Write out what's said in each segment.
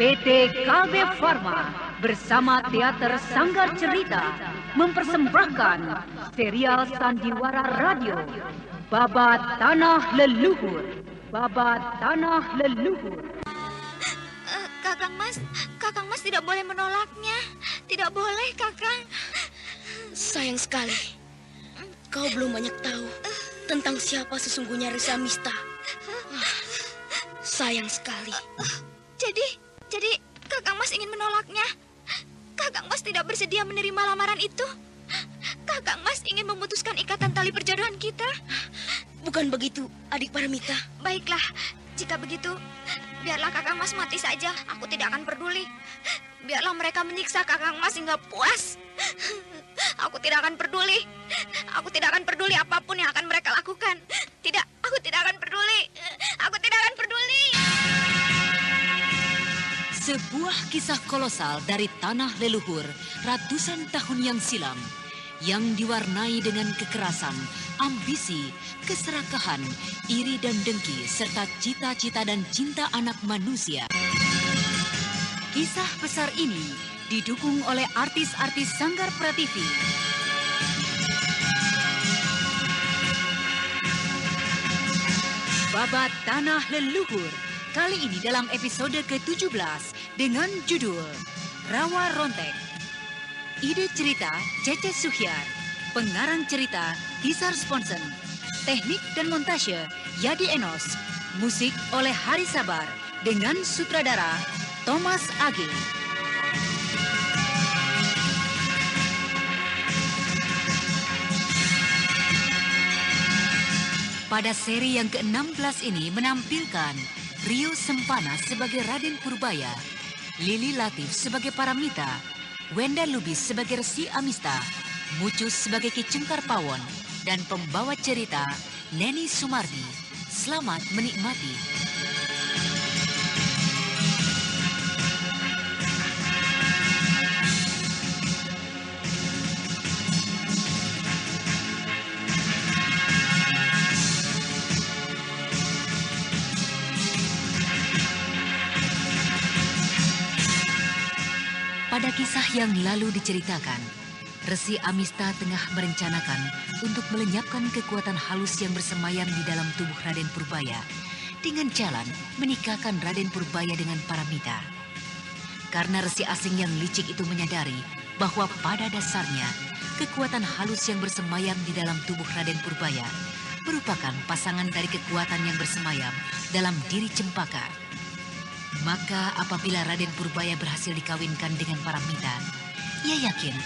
PT KB Pharma bersama Teater Sanggar Cerita mempersembahkan serial sandiwara radio Babat Tanah Leluhur. Babat Tanah Leluhur. Kakang Mas tidak boleh menolaknya. Tidak boleh, Kakang. Sayang sekali, kau belum banyak tahu tentang siapa sesungguhnya Resi Amista. Sayang sekali. Jadi Kakang Mas ingin menolaknya. Kakang Mas tidak bersedia menerima lamaran itu. Kakang Mas ingin memutuskan ikatan tali perjodohan kita. Bukan begitu, adik Paramita. Baiklah, jika begitu, biarlah Kakang Mas mati saja. Aku tidak akan peduli. Biarlah mereka menyiksa Kakang Mas hingga puas. Aku tidak akan peduli. Aku tidak akan peduli apapun yang akan mereka lakukan. Tidak, aku tidak akan peduli. Aku tidak akan peduli. Sebuah kisah kolosal dari tanah leluhur ratusan tahun yang silam yang diwarnai dengan kekerasan, ambisi, keserakahan, iri dan dengki serta cita-cita dan cinta anak manusia. Kisah besar ini didukung oleh artis-artis Sanggar Prativi. Babat Tanah Leluhur, kali ini dalam episode ke-17 dengan judul Rawa Rontek. Ide cerita Cece Suhyar, pengarang cerita Tisar Sponsen, teknik dan montase Yadi Enos, musik oleh Hari Sabar dengan sutradara Thomas Age. Pada seri yang ke-16 ini menampilkan Rio Sempana sebagai Raden Purbaya, Lili Latif sebagai Paramita, Wenda Lubis sebagai Resi Amista, Mucus sebagai Ki Cengkar Pawon, dan pembawa cerita Neni Sumardi. Selamat menikmati. Pada kisah yang lalu diceritakan, Resi Amista tengah merencanakan untuk melenyapkan kekuatan halus yang bersemayam di dalam tubuh Raden Purbaya dengan jalan menikahkan Raden Purbaya dengan Paramita. Karena resi asing yang licik itu menyadari bahwa pada dasarnya kekuatan halus yang bersemayam di dalam tubuh Raden Purbaya merupakan pasangan dari kekuatan yang bersemayam dalam diri Cempaka. Maka apabila Raden Purbaya berhasil dikawinkan dengan Paramita, ia yakin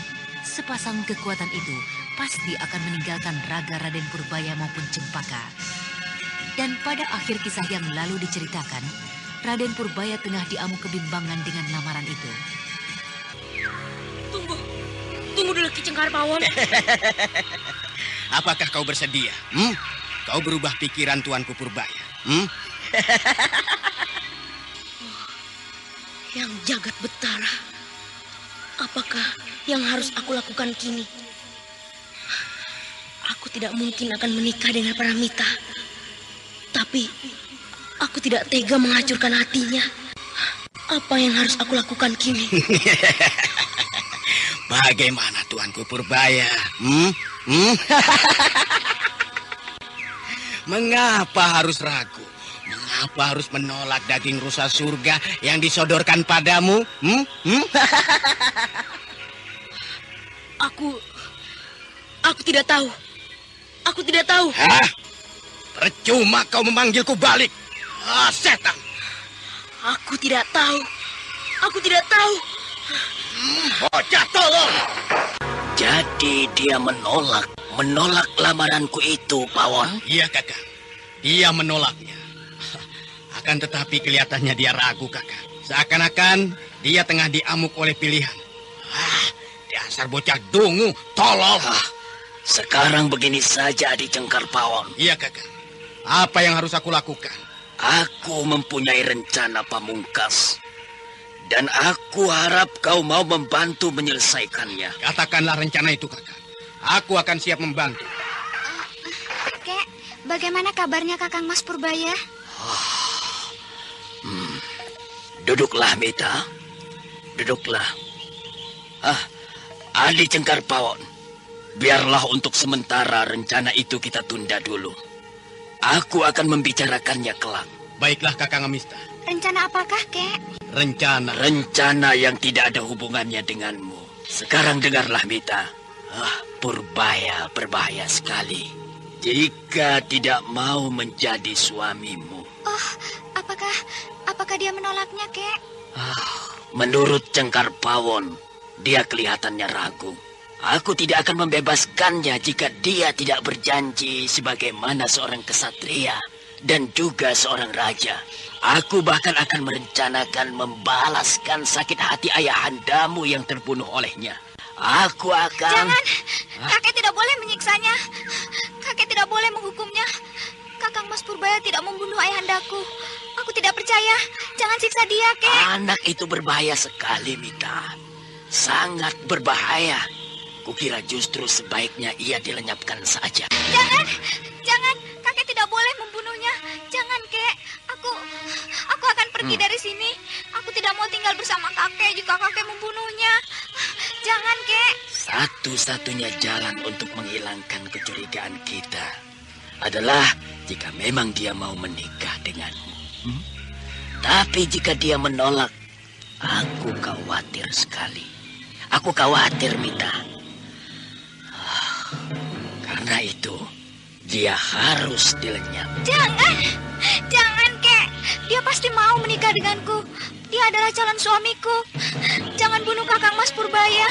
sepasang kekuatan itu pasti akan meninggalkan raga Raden Purbaya maupun Cempaka. Dan pada akhir kisah yang lalu diceritakan, Raden Purbaya tengah diamuk kebimbangan dengan lamaran itu. Tunggu dulu Ki Cengkar Pawon. Apakah kau bersedia? Kau berubah pikiran Tuanku Purbaya? Yang jagat betara, apakah yang harus aku lakukan kini? Aku tidak mungkin akan menikah dengan Paramita. Tapi aku tidak tega menghancurkan hatinya. Apa yang harus aku lakukan kini? Bagaimana Tuanku Purbaya? Mengapa harus ragu? Mengapa harus menolak daging rusa surga yang disodorkan padamu? Aku tidak tahu. Aku tidak tahu. Hah? Percuma kau memanggilku balik. Setan. Aku tidak tahu. Aku tidak tahu. Bocah tolong. Jadi dia menolak lamaranku itu, Pawon. Iya, Kakak. Dia menolaknya. Akan tetapi kelihatannya dia ragu, Kakak. Seakan-akan dia tengah diamuk oleh pilihan. Dasar bocah dungu, tolol. Sekarang begini saja, Adik Cengkar Pawon. Iya, Kakak. Apa yang harus aku lakukan? Aku mempunyai rencana pamungkas. Dan aku harap kau mau membantu menyelesaikannya. Katakanlah rencana itu, Kakak. Aku akan siap membantu. Kek, bagaimana kabarnya Kakang Mas Purbaya? Duduklah, Mita. Duduklah. Adi Cengkarpawon, biarlah untuk sementara rencana itu kita tunda dulu. Aku akan membicarakannya kelak. Baiklah, Kakang Amista. Rencana apakah, Kek? Rencana yang tidak ada hubungannya denganmu. Sekarang dengarlah, Mita. Purbaya berbahaya sekali jika tidak mau menjadi suamimu. Oh, apakah dia menolaknya, Kek? Menurut Cengkarpawon, dia kelihatannya ragu. Aku tidak akan membebaskannya jika dia tidak berjanji sebagaimana seorang kesatria dan juga seorang raja. Aku bahkan akan merencanakan membalaskan sakit hati ayahandamu yang terbunuh olehnya. Aku akan... Jangan, kakek tidak boleh menyiksanya. Kakek tidak boleh menghukumnya. Kakang Mas Purbaya tidak membunuh ayahandaku. Aku tidak percaya. Jangan siksa dia, Kek. Anak itu berbahaya sekali, Mita. Sangat berbahaya. Kukira justru sebaiknya ia dilenyapkan saja. Jangan. Kakek tidak boleh membunuhnya. Jangan, Kek. Aku akan pergi dari sini. Aku tidak mau tinggal bersama kakek jika kakek membunuhnya. Jangan, Kek. Satu-satunya jalan untuk menghilangkan kecurigaan kita adalah jika memang dia mau menikah denganmu. Tapi jika dia menolak, aku khawatir sekali. Aku khawatir, Mita. Karena itu, dia harus dilenyap. Jangan, Kek. Dia pasti mau menikah denganku. Dia adalah calon suamiku. Jangan bunuh Kakang Mas Purbaya.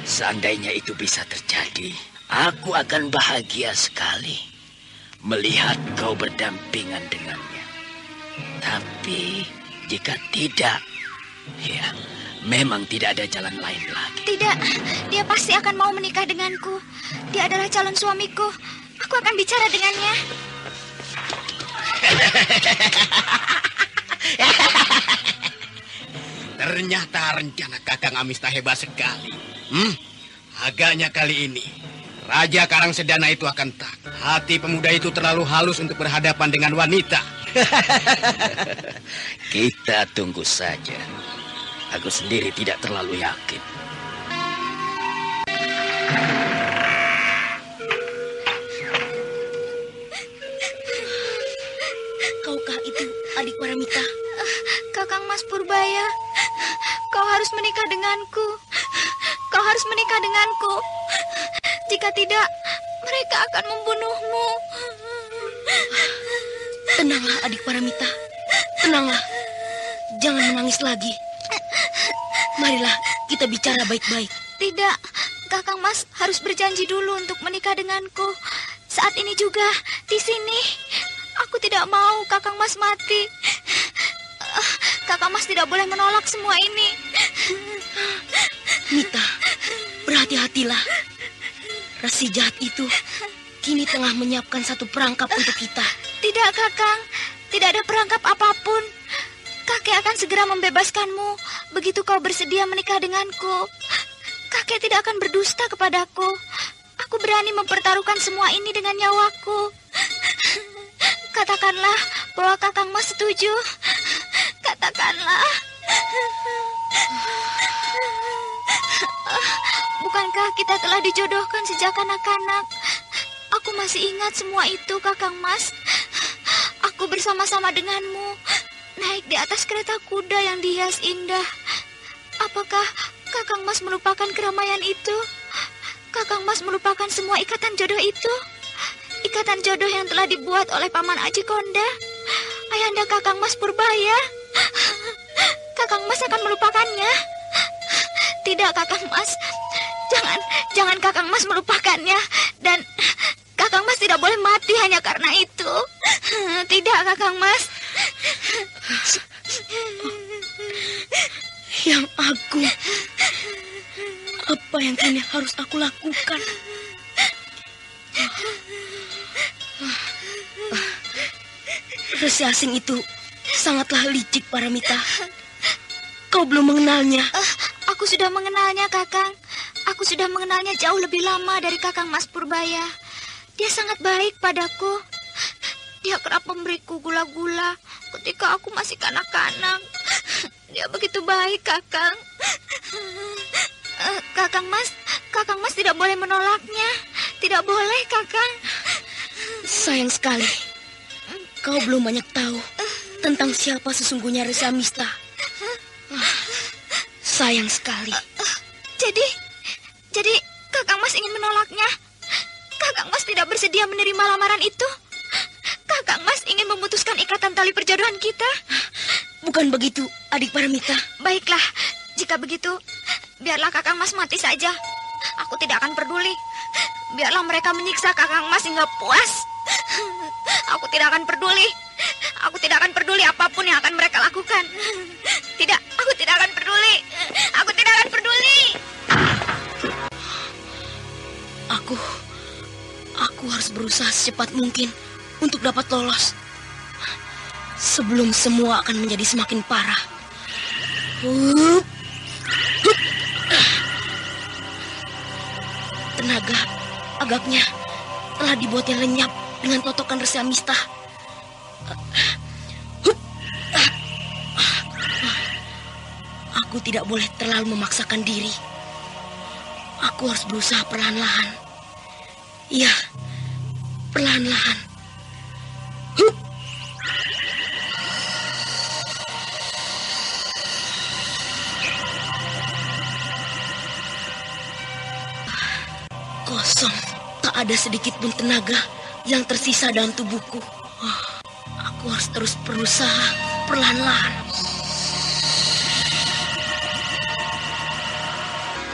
Seandainya itu bisa terjadi, aku akan bahagia sekali melihat kau berdampingan dengannya. Tapi jika tidak, ya memang tidak ada jalan lain lagi. Tidak, dia pasti akan mau menikah denganku. Dia adalah calon suamiku. Aku akan bicara dengannya. Ternyata rencana Kakang Amista hebat sekali. Agaknya kali ini Raja Karangsedana itu akan takut. Hati pemuda itu terlalu halus untuk berhadapan dengan wanita. Kita tunggu saja. Aku sendiri tidak terlalu yakin. Kaukah itu adik Paramita? Kakang Mas Purbaya, kau harus menikah denganku. Kau harus menikah denganku. Jika tidak, mereka akan membunuhmu. Tenanglah adik Paramita. Tenanglah. Jangan menangis lagi. Marilah kita bicara baik-baik. Tidak, Kakang Mas harus berjanji dulu untuk menikah denganku. Saat ini juga, di sini. Aku tidak mau Kakang Mas mati. Kakang Mas tidak boleh menolak semua ini. Mita, berhati-hatilah. Resi jahat itu kini tengah menyiapkan satu perangkap untuk kita. Tidak, Kakang. Tidak ada perangkap apapun. Kakek akan segera membebaskanmu begitu kau bersedia menikah denganku. Kakek tidak akan berdusta kepadaku. Aku berani mempertaruhkan semua ini dengan nyawaku. Katakanlah bahwa Kakang Mas setuju. Katakanlah. Bukankah kita telah dijodohkan sejak kanak-kanak? Aku masih ingat semua itu, Kakang Mas. Aku bersama-sama denganmu, naik di atas kereta kuda yang dihias indah. Apakah Kakang Mas melupakan keramaian itu? Kakang Mas melupakan semua ikatan jodoh itu? Ikatan jodoh yang telah dibuat oleh Paman Aji Konda, ayahanda Kakang Mas Purbaya. Kakang Mas akan melupakannya. Tidak, Kakang Mas. Jangan Kakang Mas melupakannya. Dan Kakang Mas tidak boleh mati hanya karena itu. Tidak, Kakang Mas. Yang Agung, apa yang kini harus aku lakukan? Resi asing itu sangatlah licik, Paramita. Kau belum mengenalnya. Aku sudah mengenalnya, Kakang. Aku sudah mengenalnya jauh lebih lama dari Kakang Mas Purbaya. Dia sangat baik padaku. Dia kerap memberiku gula-gula, ketika aku masih kanak-kanak. Dia begitu baik, Kakang. Kakang Mas tidak boleh menolaknya. Tidak boleh, Kakang. Sayang sekali, kau belum banyak tahu tentang siapa sesungguhnya Resi Amista. Sayang sekali. Jadi Kakang Mas ingin menolaknya. Kakang Mas tidak bersedia menerima lamaran itu. Kakang Mas ingin memutuskan ikatan tali perjodohan kita. Bukan begitu, adik Paramita. Baiklah, jika begitu, biarlah Kakang Mas mati saja. Aku tidak akan peduli. Biarlah mereka menyiksa Kakang Mas hingga puas. Aku tidak akan peduli. Aku tidak akan peduli apapun yang akan mereka lakukan. Tidak, aku tidak akan peduli. Aku tidak akan peduli. Aku harus berusaha secepat mungkin untuk dapat lolos sebelum semua akan menjadi semakin parah. Tenaga agaknya telah dibuatnya lenyap dengan totokan Resi Amista. Aku tidak boleh terlalu memaksakan diri. Aku harus berusaha perlahan-lahan. Iya, perlahan-lahan. Kosong, tak ada sedikit pun tenaga yang tersisa dalam tubuhku. Aku harus terus berusaha perlahan-lahan.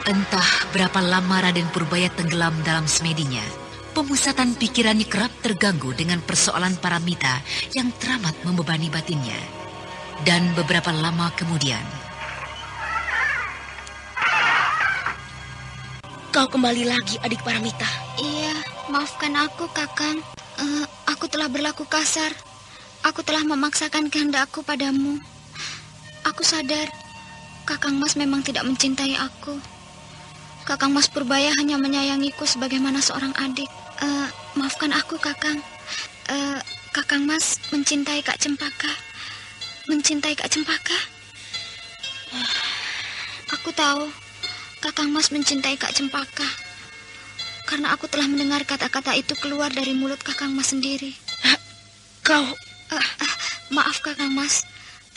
Entah berapa lama Raden Purbaya tenggelam dalam semedinya, pemusatan pikirannya kerap terganggu dengan persoalan Paramita yang teramat membebani batinnya. Dan beberapa lama kemudian, kau kembali lagi, adik Paramita. Iya, maafkan aku, Kakang. Aku telah berlaku kasar. Aku telah memaksakan kehendakku padamu. Aku sadar, Kakang Mas memang tidak mencintai aku. Kakang Mas Purbaya hanya menyayangiku sebagaimana seorang adik. Maafkan aku, Kakang. Kakang Mas mencintai Kak Cempaka. Mencintai Kak Cempaka? Aku tahu Kakang Mas mencintai Kak Cempaka. Karena aku telah mendengar kata-kata itu keluar dari mulut Kakang Mas sendiri. Kau... Maaf, Kakang Mas.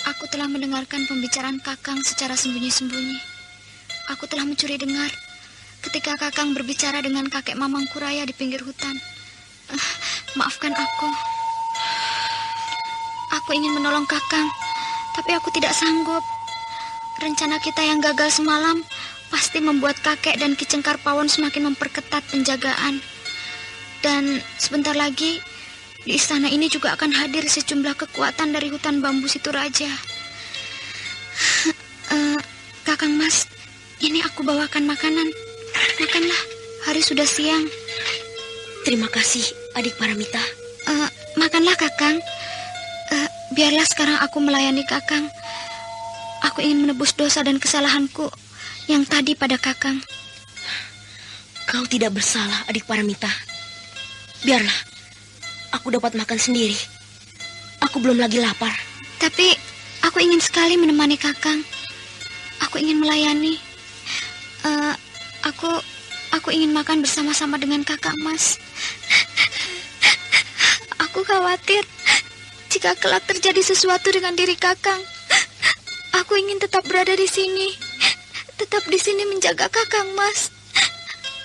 Aku telah mendengarkan pembicaraan Kakang secara sembunyi-sembunyi. Aku telah mencuri dengar ketika Kakang berbicara dengan kakek Mamang Kuraya di pinggir hutan. Maafkan aku. Aku ingin menolong Kakang, tapi aku tidak sanggup. Rencana kita yang gagal semalam pasti membuat kakek dan Ki Cengkar Pawon semakin memperketat penjagaan. Dan sebentar lagi di istana ini juga akan hadir sejumlah kekuatan dari hutan bambu situ raja. Kakang Mas, ini aku bawakan makanan. Makanlah, hari sudah siang. Terima kasih, adik Paramita. Makanlah, Kakang. Biarlah sekarang aku melayani Kakang. Aku ingin menebus dosa dan kesalahanku yang tadi pada Kakang. Kau tidak bersalah, adik Paramita. Biarlah, aku dapat makan sendiri. Aku belum lagi lapar. Tapi aku ingin sekali menemani Kakang. Aku ingin melayani. Aku ingin makan bersama-sama dengan Kakang Mas. Aku khawatir jika kelak terjadi sesuatu dengan diri Kakang. Aku ingin tetap berada di sini. Tetap di sini menjaga Kakang Mas.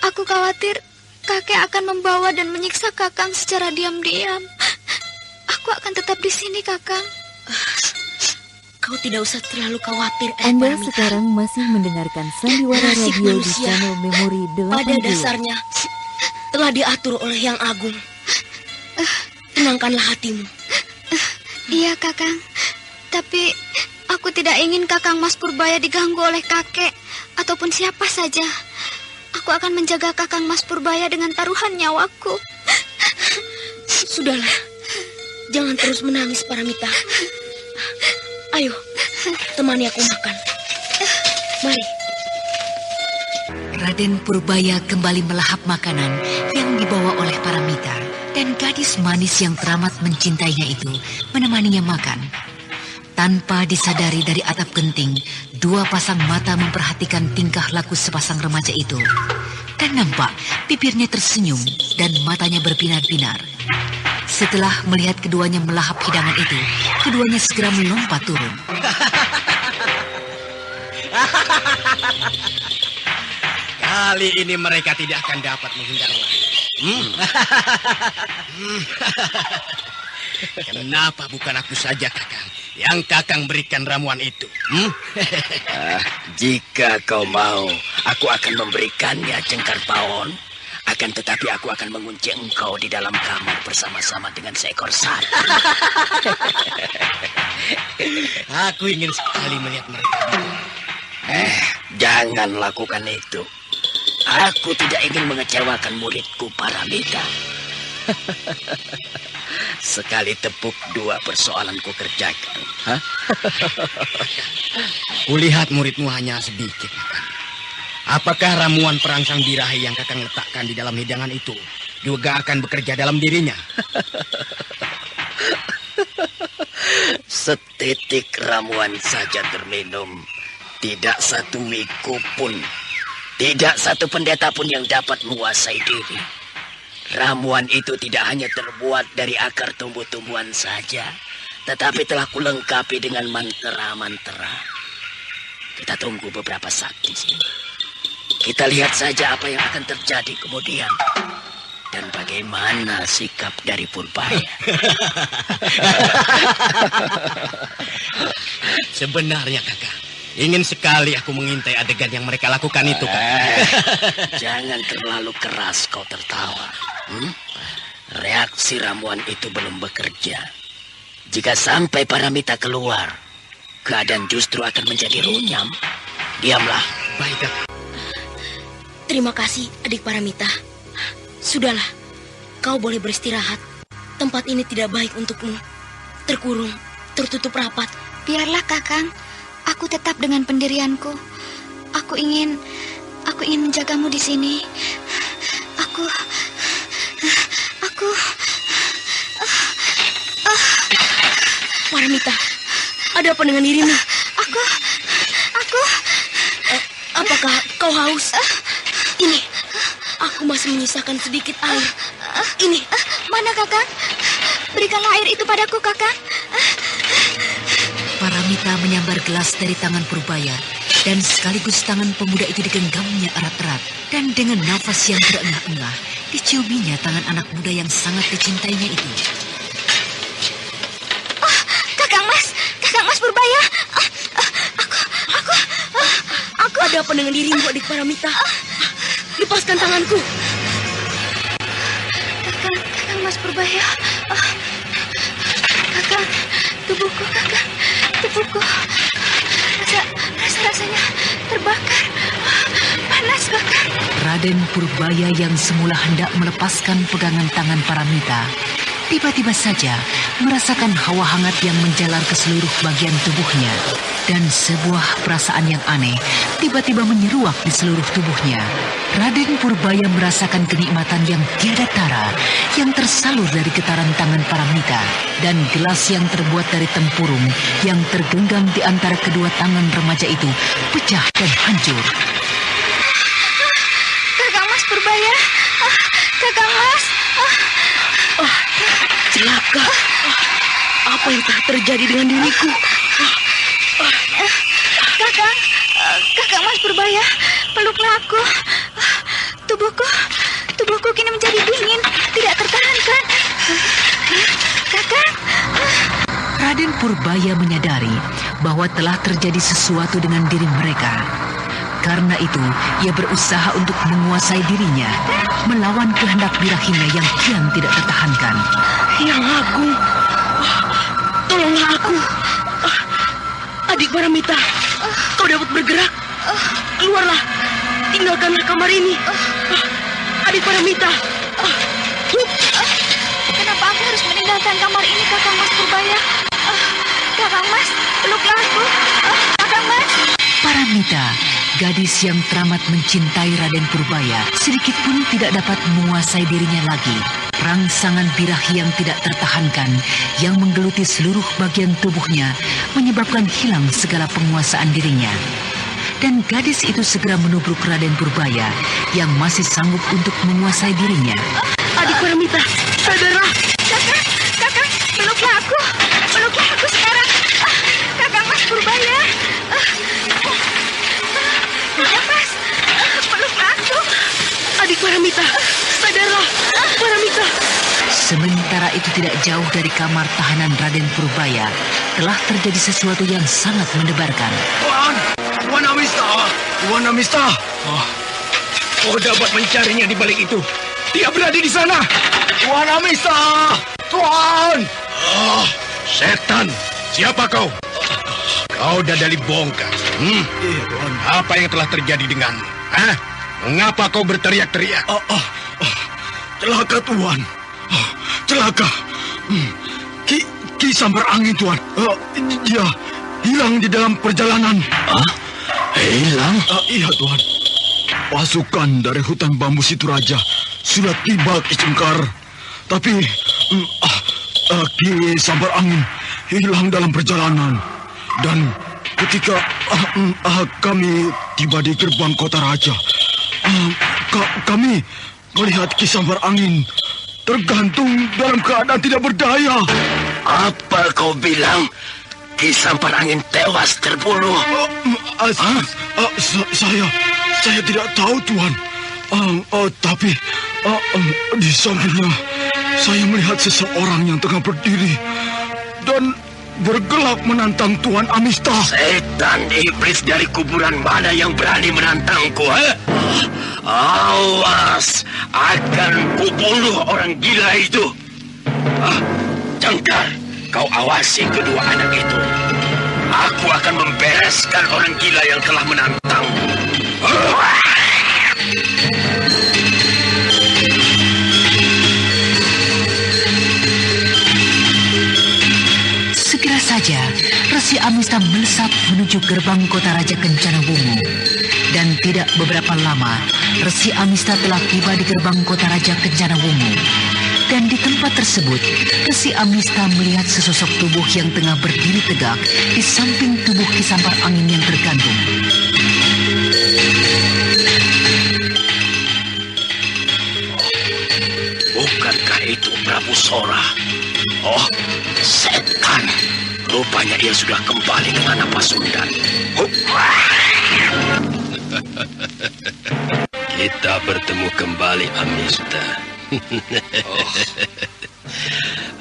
Aku khawatir kakek akan membawa dan menyiksa Kakang secara diam-diam. Aku akan tetap di sini, Kakang. Kau tidak usah terlalu khawatir, Anda Paramita. sekarang masih mendengarkan Sandiwara Nasib Radio di manusia channel Memori 80. pada dasarnya telah diatur oleh Yang Agung. Tenangkanlah hatimu. Iya, Kakang. Tapi aku tidak ingin Kakang Mas Purbaya diganggu oleh kakek ataupun siapa saja. Aku akan menjaga Kakang Mas Purbaya dengan taruhan nyawaku. Sudahlah, jangan terus menangis, Paramita. Ayo, temani aku makan. Mari. Raden Purbaya kembali melahap makanan yang dibawa oleh Paramita, dan gadis manis yang teramat mencintainya itu menemaninya makan. Tanpa disadari dari atap genting, dua pasang mata memperhatikan tingkah laku sepasang remaja itu. Dan nampak bibirnya tersenyum dan matanya berbinar-binar. Setelah melihat keduanya melahap hidangan itu, keduanya segera melompat turun. Kali ini mereka tidak akan dapat menghindar lagi. Kenapa bukan aku saja, Kakang, yang Kakang berikan ramuan itu? Jika kau mau, aku akan memberikannya, Cengkar Pawon. Akan tetapi aku akan mengunci engkau di dalam kamar bersama-sama dengan seekor sapi. Aku ingin sekali melihat mereka. Jangan lakukan itu. Aku tidak ingin mengecewakan muridku, Paramita. Sekali tepuk dua persoalan ku kerjakan. Kulihat muridmu hanya sedikit, Kakang. Apakah ramuan perangsang birahi yang Kakang letakkan di dalam hidangan itu juga akan bekerja dalam dirinya? Setitik ramuan saja terminum. Tidak satu wiku pun. Tidak satu pendeta pun yang dapat menguasai diri. Ramuan itu tidak hanya terbuat dari akar tumbuh-tumbuhan saja, tetapi telah kulengkapi dengan mantra-mantra. Kita tunggu beberapa saat di sini. Kita lihat saja apa yang akan terjadi kemudian. Dan bagaimana sikap dari Purbaya. Sebenarnya, Kakang, ingin sekali aku mengintai adegan yang mereka lakukan itu, Kakang. Jangan terlalu keras kau tertawa. Reaksi ramuan itu belum bekerja. Jika sampai Paramita keluar, keadaan justru akan menjadi runyam. Diamlah. Baik, Kakang. Terima kasih, adik Paramita. Sudahlah, kau boleh beristirahat. Tempat ini tidak baik untukmu. Terkurung, tertutup rapat. Biarlah, Kakang. Aku tetap dengan pendirianku. Aku ingin menjagamu di sini. Aku Paramita, ada apa dengan dirimu? Aku Apakah kau haus? Ini, aku masih menyisakan sedikit air. Ini, mana, Kakang? Berikanlah air itu padaku, Kakang. Paramita menyambar gelas dari tangan Purbaya dan sekaligus tangan pemuda itu digenggamnya erat-erat. Dan dengan nafas yang terengah-engah, diciuminya tangan anak muda yang sangat dicintainya itu. Kakang Mas Purbaya. Aku ada apa dengan dirimu, adik Paramita? Lepaskan tanganku. Kakang Mas Purbaya. Kakang, tubuhku, Kakang. Tubuhku. Rasanya terbakar. Panas, Kakang. Raden Purbaya yang semula hendak melepaskan pegangan tangan Paramita, tiba-tiba saja merasakan hawa hangat yang menjalar ke seluruh bagian tubuhnya. Dan sebuah perasaan yang aneh tiba-tiba menyeruak di seluruh tubuhnya. Raden Purbaya merasakan kenikmatan yang tiada tara yang tersalur dari getaran tangan Paramita. Dan gelas yang terbuat dari tempurung yang tergenggam di antara kedua tangan remaja itu pecah dan hancur. Kakang Mas Purbaya. Kakang Mas. Celaka. Apa yang telah terjadi dengan diriku? Kakang Mas Purbaya, peluklah aku. Tubuhku kini menjadi dingin, tidak tertahankan. Kakang. Raden Purbaya menyadari bahwa telah terjadi sesuatu dengan diri mereka. Karena itu, ia berusaha untuk menguasai dirinya, melawan kehendak birahinya yang kian tidak tertahankan. Yang Agung, tolonglah aku. Adik Paramita, kau dapat bergerak. Keluarlah, tinggalkanlah kamar ini. Adik Paramita. Kenapa aku harus meninggalkan kamar ini, Kakang Mas Purbaya? Kakang Mas, peluklah aku. Kakang Mas. Paramita Gadis yang teramat mencintai Raden Purbaya sedikit pun tidak dapat menguasai dirinya lagi. Rangsangan birah yang tidak tertahankan yang menggeluti seluruh bagian tubuhnya menyebabkan hilang segala penguasaan dirinya. Dan gadis itu segera menubruk Raden Purbaya yang masih sanggup untuk menguasai dirinya. Adik Paramita, sadarlah. Kakang, peluklah aku sekarang. Kakang Mas Purbaya. Mas, peluklah aku. Adik Paramita, sadarlah. Paramita. Sementara itu tidak jauh dari kamar tahanan Raden Purbaya telah terjadi sesuatu yang sangat mendebarkan. Tuan Amista. Kau dapat mencarinya di balik itu. Dia berada di sana. Tuan Amista. Tuan. Setan. Siapa kau? Kau dadali bongkar. Apa yang telah terjadi denganmu? Mengapa kau berteriak-teriak? Celaka, Tuan. Celaka. Ki Sambar Angin, Tuan. Dia hilang di dalam perjalanan. Hilang? Iya, Tuan. Pasukan dari hutan bambu Situraja sudah tiba Ki Cengkar. Tapi Ki Sambar Angin hilang dalam perjalanan. Dan ketika kami tiba di gerbang kota raja, kami melihat Ki Sambar Angin tergantung dalam keadaan tidak berdaya. Apa kau bilang? Ki Sambar Angin tewas terbunuh. Saya tidak tahu, Tuan. Tapi di sampingnya saya melihat seseorang yang tengah berdiri dan bergelak menantang Tuan Amista. Setan iblis dari kuburan mana yang berani menantangku? Awas, akan kubunuh orang gila itu. Cengkar, kau awasi kedua anak itu. Aku akan membereskan orang gila yang telah menantangmu. Segera saja, Resi Amista melesat menuju gerbang kota Raja Kencana Wungu. Dan tidak beberapa lama, Resi Amista telah tiba di gerbang kota Raja Kencana Wungu. Dan di tempat tersebut, Resi Amista melihat sesosok tubuh yang tengah berdiri tegak di samping tubuh Ki Sambar Angin yang tergantung. Bukankah itu Prabu Sora? Oh, setan. Rupanya dia sudah kembali ke tanah Pasundan. Kita bertemu kembali, Amista.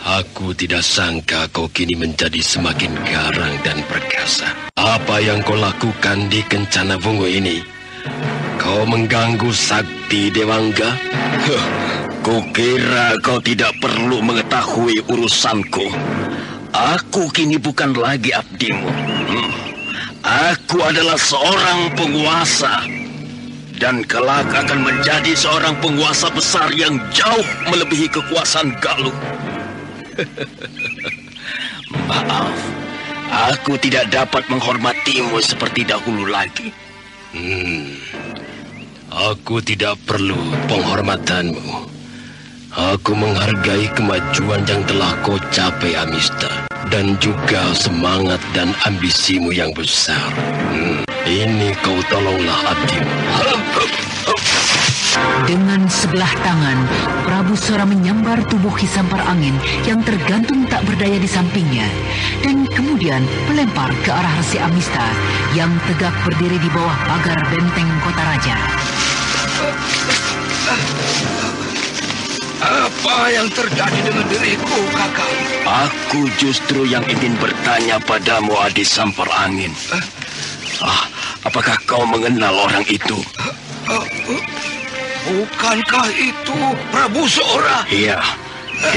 Aku tidak sangka kau kini menjadi semakin garang dan perkasa. Apa yang kau lakukan di Kencana Wungu ini? Kau mengganggu sakti Dewangga? Kukira kau tidak perlu mengetahui urusanku. Aku kini bukan lagi abdimu. Aku adalah seorang penguasa. Dan kelak akan menjadi seorang penguasa besar yang jauh melebihi kekuasaan Galuh. Maaf, aku tidak dapat menghormatimu seperti dahulu lagi. Aku tidak perlu penghormatanmu. Aku menghargai kemajuan yang telah kau capai, Amista. Dan juga semangat dan ambisimu yang besar. Ini kau tolonglah abdimu. Dengan sebelah tangan, Prabu Sora menyambar tubuh Ki Sambar Angin yang tergantung tak berdaya di sampingnya. Dan kemudian melempar ke arah Resi Amista yang tegak berdiri di bawah pagar benteng kota raja. Apa yang terjadi dengan diriku, Kakak? Aku justru yang ingin bertanya padamu, Adi Sambar Angin. Apakah kau mengenal orang itu? Bukankah itu Prabu Sora? Iya,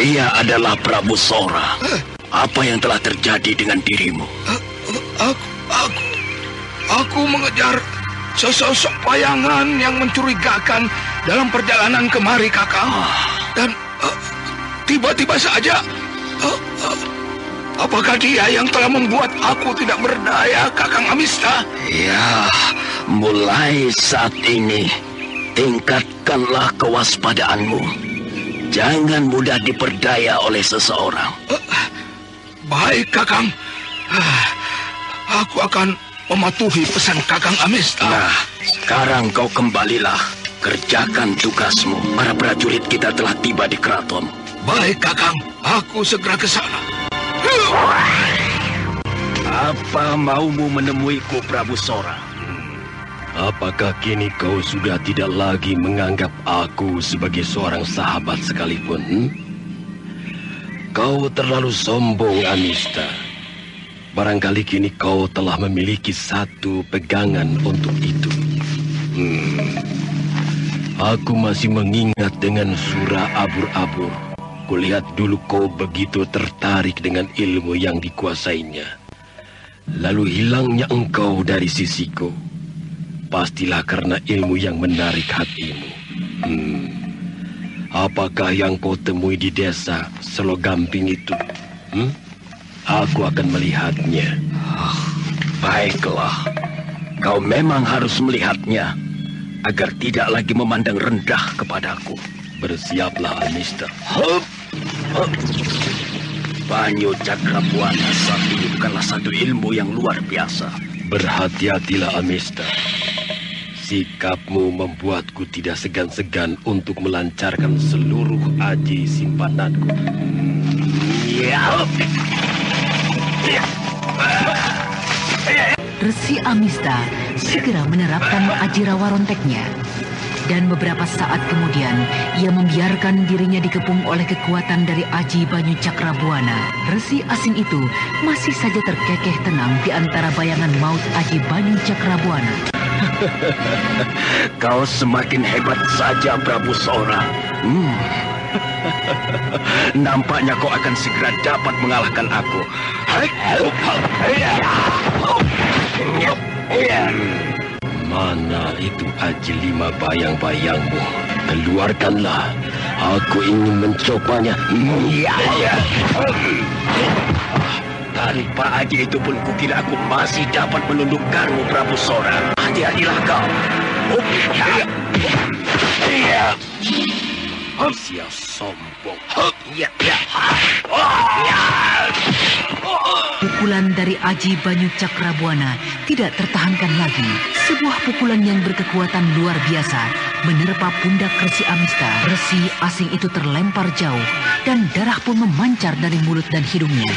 dia adalah Prabu Sora. Apa yang telah terjadi dengan dirimu? Aku mengejar sesosok bayangan yang mencurigakan dalam perjalanan kemari, Kakak. Dan tiba-tiba saja, apakah dia yang telah membuat aku tidak berdaya, Kakang Amista? Ya, Mulai saat ini, tingkatkanlah kewaspadaanmu. Jangan mudah diperdaya oleh seseorang. Baik, Kakang. Aku akan mematuhi pesan Kakang Amista. Nah, sekarang kau kembalilah. Kerjakan tugasmu. Para prajurit kita telah tiba di keraton. Baik, Kakang. Aku segera ke sana. Apa maumu menemuiku, Prabu Sora? Apakah kini kau sudah tidak lagi menganggap aku sebagai seorang sahabat sekalipun? Kau terlalu sombong, Amista. Barangkali kini kau telah memiliki satu pegangan untuk itu. Aku masih mengingat dengan surah abur-abur. Kulihat dulu kau begitu tertarik dengan ilmu yang dikuasainya. Lalu hilangnya engkau dari sisiku. Pastilah karena ilmu yang menarik hatimu. Apakah yang kau temui di desa Selogamping itu? Aku akan melihatnya. Baiklah, kau memang harus melihatnya agar tidak lagi memandang rendah kepadaku. Bersiaplah, Amista. Banyu Cakrabuana saat ini bukanlah satu ilmu yang luar biasa. Berhati-hatilah, Amista. Sikapmu membuatku tidak segan-segan untuk melancarkan seluruh aji simpananku. Resi Amista segera menerapkan aji rawa ronteknya. Dan beberapa saat kemudian, ia membiarkan dirinya dikepung oleh kekuatan dari Aji Banyu Cakrabuana. Resi asing itu masih saja terkekeh tenang di antara bayangan maut Aji Banyu Cakrabuana. Kau semakin hebat saja, Prabu Sora. Nampaknya kau akan segera dapat mengalahkan aku. Mana itu Aji 5 bayang-bayangmu? Keluarkanlah. Aku ingin mencobanya. Tanpa Aji itu pun kukira aku masih dapat menundukkanmu, Prabu Sora. Hati-hatilah kau. Sia sombong. Pukulan dari Aji Banyu Cakrabuana tidak tertahankan lagi. Sebuah pukulan yang berkekuatan luar biasa menerpa pundak Resi Amista. Resi asing itu terlempar jauh dan darah pun memancar dari mulut dan hidungnya.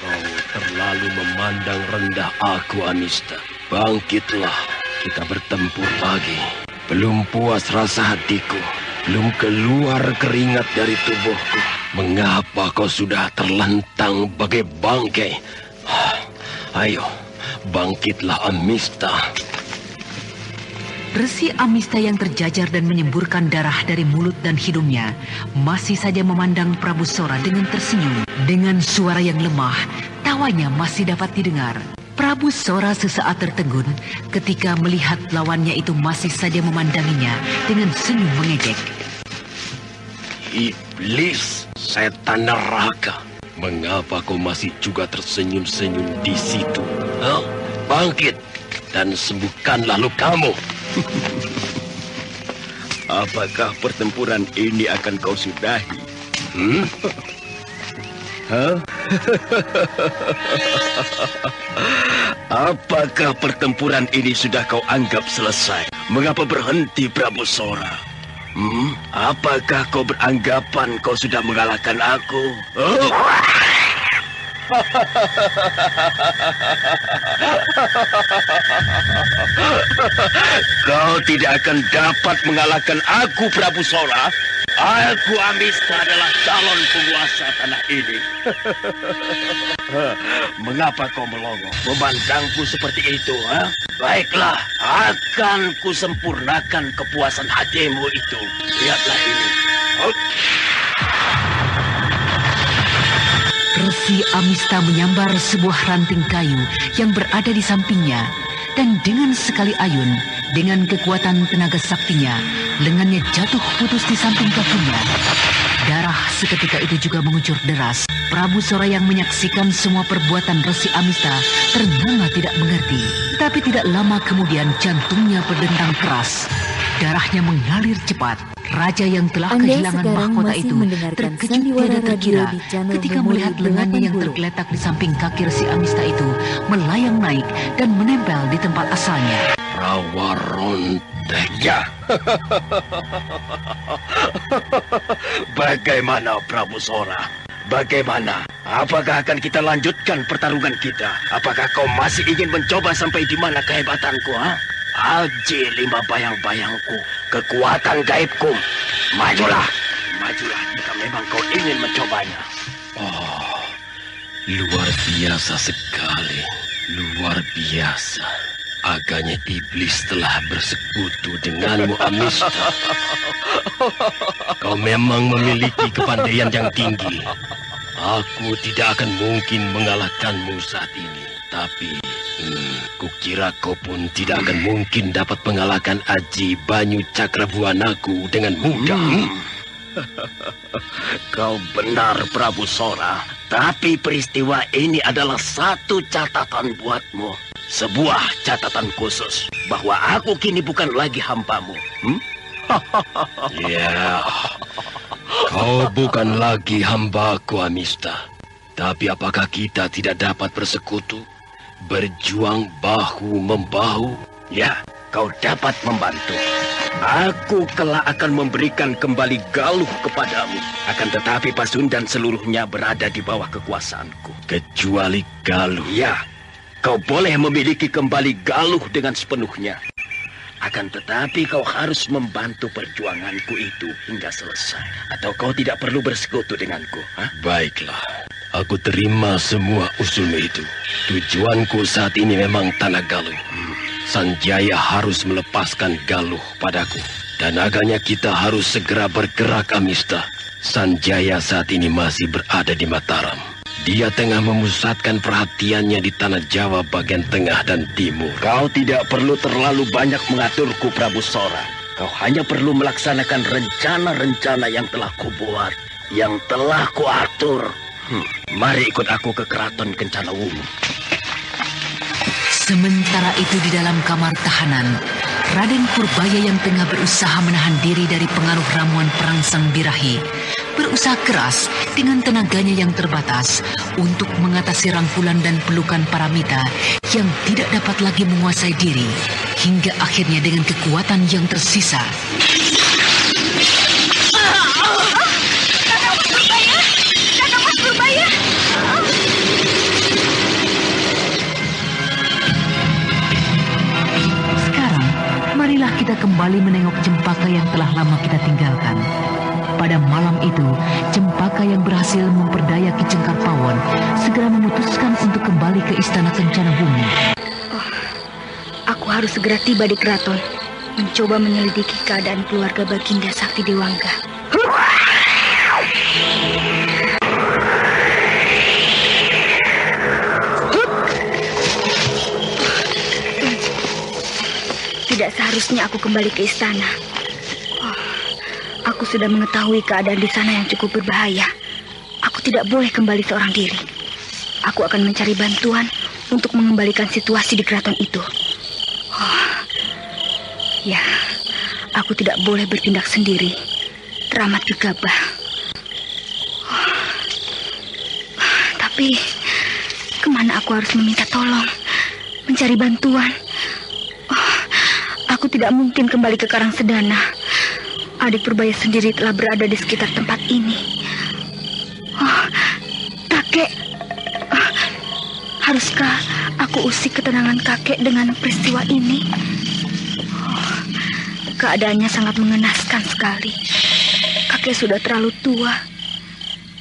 Kau terlalu memandang rendah aku, Amista. Bangkitlah, kita bertempur lagi. Belum puas rasa hatiku, belum keluar keringat dari tubuhku. Mengapa kau sudah terlentang bagai bangkai? Ayo, bangkitlah, Amista. Resi Amista yang terjajar dan menyemburkan darah dari mulut dan hidungnya masih saja memandang Prabu Sora dengan tersenyum. Dengan suara yang lemah, tawanya masih dapat didengar. Prabu Sora sesaat tertegun ketika melihat lawannya itu masih saja memandanginya dengan senyum mengejek. Iblis, setan neraka. Mengapa kau masih juga tersenyum-senyum di situ? Bangkit dan sembuhkanlah lukamu. Apakah pertempuran ini akan kau sudahi? Apakah pertempuran ini sudah kau anggap selesai? Mengapa berhenti, Prabu Sora? Apakah kau beranggapan kau sudah mengalahkan aku? Kau tidak akan dapat mengalahkan aku, Prabu Sora. Aku Amista adalah calon penguasa tanah ini. Mengapa kau melongo? Memandangku seperti itu, ha? Baiklah, akan kusempurnakan kepuasan hatimu itu. Lihatlah ini. Resi Amista menyambar sebuah ranting kayu yang berada di sampingnya, dan dengan sekali ayun, dengan kekuatan tenaga saktinya, lengannya jatuh putus di samping kakinya. Darah seketika itu juga mengucur deras Prabu Sora yang menyaksikan semua perbuatan Resi Amista ternganga tidak mengerti. Tapi tidak lama kemudian jantungnya berdentang keras. Darahnya mengalir cepat. Raja yang telah Anda kehilangan sekarang mahkota masih itu mendengarkan terkejut Sandiwara tidak terkira Radio di channel ketika Memori melihat lengannya yang 80. tergeletak di samping kaki Resi Amista itu melayang naik dan menempel di tempat asalnya. Rawa Rontek. Ya. Bagaimana Prabu Sora? Bagaimana? Apakah akan kita lanjutkan pertarungan kita? Apakah kau masih ingin mencoba sampai di mana kehebatanku? Aji 5 bayang-bayangku, kekuatan gaibku. Majulah, majulah jika memang kau ingin mencobanya. Oh, luar biasa sekali. Luar biasa. Agaknya iblis telah bersekutu denganmu, Amista. Kau memang memiliki kepandaian yang tinggi. Aku tidak akan mungkin mengalahkanmu saat ini. Tapi, kukira kau pun tidak akan mungkin dapat mengalahkan Aji Banyu Cakrabuanaku dengan mudah. Kau benar, Prabu Sora. Tapi peristiwa ini adalah satu catatan buatmu. Sebuah catatan khusus bahwa aku kini bukan lagi hambamu. Ya, kau bukan lagi hambaku, Amista. Tapi apakah kita tidak dapat bersekutu? Berjuang bahu-membahu? Ya, kau dapat membantu. Aku kelak akan memberikan kembali Galuh kepadamu. Akan tetapi Pasundan seluruhnya berada di bawah kekuasaanku. Kecuali Galuh. Ya, kau boleh memiliki kembali Galuh dengan sepenuhnya. Akan tetapi kau harus membantu perjuanganku itu hingga selesai. Atau kau tidak perlu bersekutu denganku. Baiklah, aku terima semua usulmu itu. Tujuanku saat ini memang tanah Galuh. Sanjaya harus melepaskan Galuh padaku. Dan agaknya kita harus segera bergerak, Amista. Sanjaya saat ini masih berada di Mataram. Dia tengah memusatkan perhatiannya di tanah Jawa bagian tengah dan timur. Kau tidak perlu terlalu banyak mengaturku, Prabu Sora. Kau hanya perlu melaksanakan rencana-rencana yang telah kubuat, yang telah kuatur. Mari ikut aku ke Keraton Kencanawungu. Sementara itu di dalam kamar tahanan, Raden Purbaya yang tengah berusaha menahan diri dari pengaruh ramuan perangsang birahi, berusaha keras dengan tenaganya yang terbatas untuk mengatasi rangkulan dan pelukan Paramita yang tidak dapat lagi menguasai diri, hingga akhirnya dengan kekuatan yang tersisa. Kakang Mas Purbaya! Marilah kita kembali menengok Cempaka yang telah lama kita tinggalkan. Pada malam itu, Cempaka yang berhasil memperdaya Ki Cengkar Pawon segera memutuskan untuk kembali ke Istana Kencana Bumi. Aku harus segera tiba di keraton, mencoba menyelidiki keadaan keluarga Baginda Sakti Dewangga. Tidak seharusnya aku kembali ke istana. Aku sudah mengetahui keadaan di sana yang cukup berbahaya. Aku tidak boleh kembali seorang diri. Aku akan mencari bantuan untuk mengembalikan situasi di keraton itu. Ya, aku tidak boleh bertindak sendiri. Teramat gegabah. Tapi, kemana aku harus meminta tolong? Mencari bantuan? Aku tidak mungkin kembali ke Karangsedana. Adik Purbaya sendiri telah berada di sekitar tempat ini. Kakek, haruskah aku usik ketenangan kakek dengan peristiwa ini? Keadaannya sangat mengenaskan sekali. Kakek sudah terlalu tua.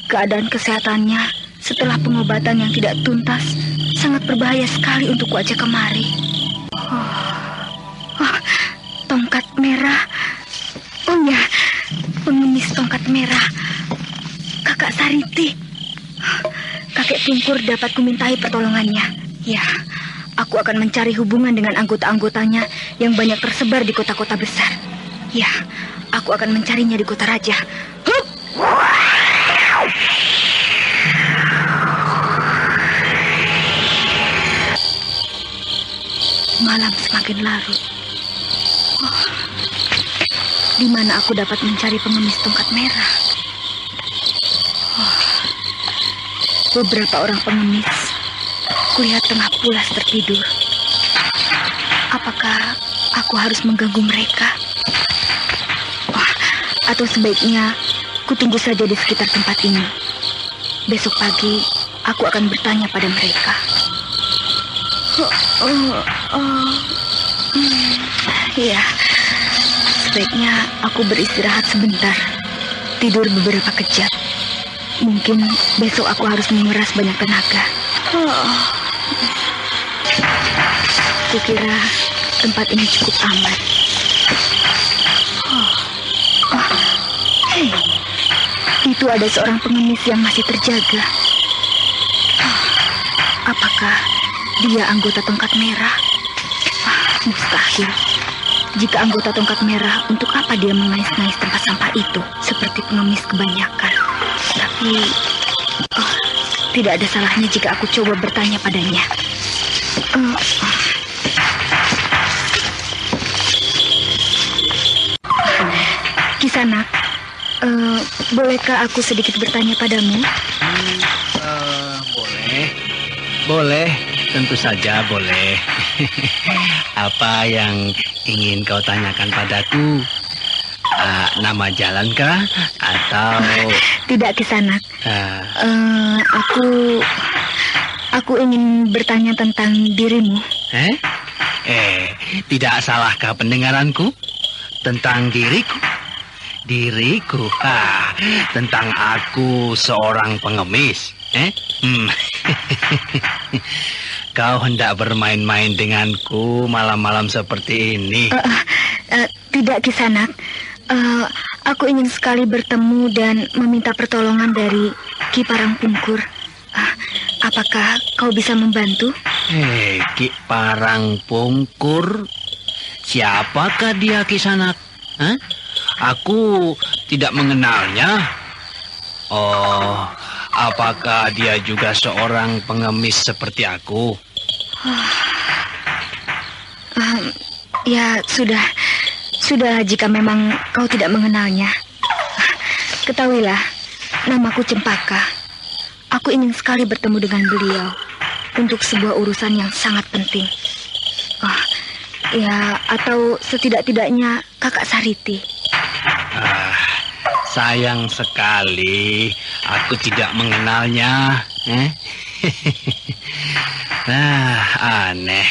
Keadaan kesehatannya setelah pengobatan yang tidak tuntas sangat berbahaya sekali untuk wajah kemari. Tongkat merah. Oh ya, pengemis tongkat merah. Kakak Sariti. Kakek Tungkur dapat kumintai pertolongannya. Ya, aku akan mencari hubungan dengan anggota-anggotanya yang banyak tersebar di kota-kota besar. Ya, aku akan mencarinya di kota raja. malam semakin larut. Di mana aku dapat mencari pengemis tongkat merah? Beberapa orang pengemis kulihat tengah pulas tertidur. Apakah aku harus mengganggu mereka? Atau sebaiknya kutunggu saja di sekitar tempat ini. Besok pagi aku akan bertanya pada mereka. Iya, sebaiknya aku beristirahat sebentar, tidur beberapa kejap. Mungkin besok aku harus menguras banyak tenaga. Kukira tempat ini cukup aman. Hei, itu ada seorang pengemis yang masih terjaga. Apakah dia anggota tongkat merah? Mustahil. Jika anggota tongkat merah, untuk apa dia mengais-ngais tempat sampah itu seperti pengemis kebanyakan? Tapi tidak ada salahnya jika aku coba bertanya padanya. Kisanak, bolehkah aku sedikit bertanya padamu? Boleh, tentu saja boleh. Apa yang ingin kau tanyakan padaku? Nama jalankah atau... Tidak, Kisanak. Aku ingin bertanya tentang dirimu. Tidak salahkah pendengaranku tentang diriku? Diriku, tentang aku seorang pengemis. Kau hendak bermain-main denganku malam-malam seperti ini? Tidak, Kisanak. Aku ingin sekali bertemu dan meminta pertolongan dari Ki Parangpungkur. Apakah kau bisa membantu? Ki Parangpungkur? Siapakah dia, Kisanak? Aku tidak mengenalnya. Oh, apakah dia juga seorang pengemis seperti aku? Ya, sudah jika memang kau tidak mengenalnya. Ketahuilah, namaku Cempaka. Aku ingin sekali bertemu dengan beliau untuk sebuah urusan yang sangat penting. Ya, atau setidak-tidaknya Kakak Sariti. Sayang sekali aku tidak mengenalnya. Aneh.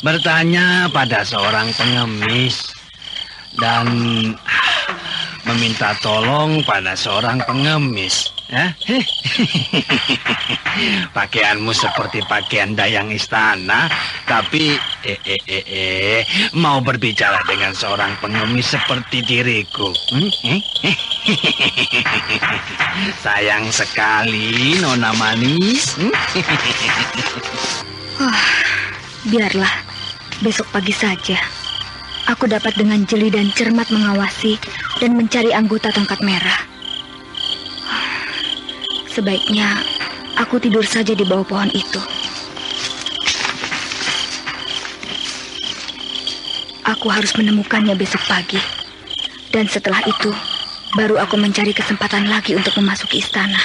Bertanya pada seorang pengemis dan meminta tolong pada seorang pengemis. Pakaianmu seperti pakaian dayang istana, tapi mau berbicara dengan seorang pengemis seperti diriku. Sayang sekali, Nona manis. Biarlah, besok pagi saja. Aku dapat dengan jeli dan cermat mengawasi dan mencari anggota tongkat merah. Sebaiknya aku tidur saja di bawah pohon itu. Aku harus menemukannya besok pagi. Dan setelah itu, baru aku mencari kesempatan lagi untuk memasuki istana.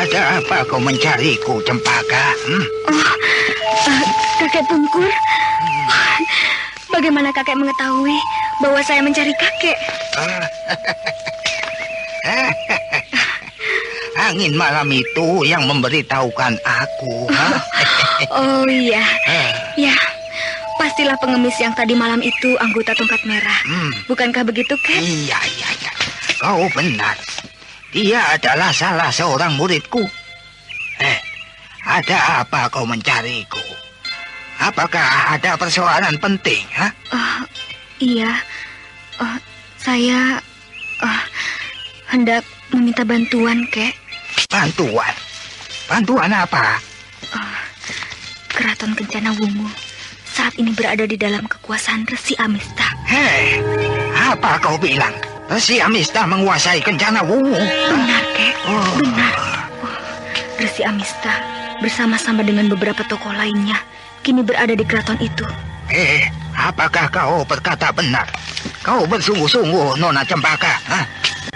Ada apa kau mencariku, Cempaka? Kakek Tungkur. Bagaimana kakek mengetahui bahwa saya mencari kakek? Angin malam itu yang memberitahukan aku. Oh iya. Ya, pastilah pengemis yang tadi malam itu anggota tongkat merah. Bukankah begitu, Kek? Iya. Kau benar. Dia adalah salah seorang muridku. Ada apa kau mencariku? Apakah ada persoalan penting, Iya. Saya hendak meminta bantuan, Kek. Bantuan? Bantuan apa? Keraton Kencana Wungu saat ini berada di dalam kekuasaan Resi Amista. Hei, apa kau bilang? Resi Amista menguasai Kencana Wungu? Benar, Kek. Benar. Resi Amista bersama-sama dengan beberapa tokoh lainnya kini berada di keraton itu. Apakah kau berkata benar? Kau bersungguh-sungguh, Nona Cempaka?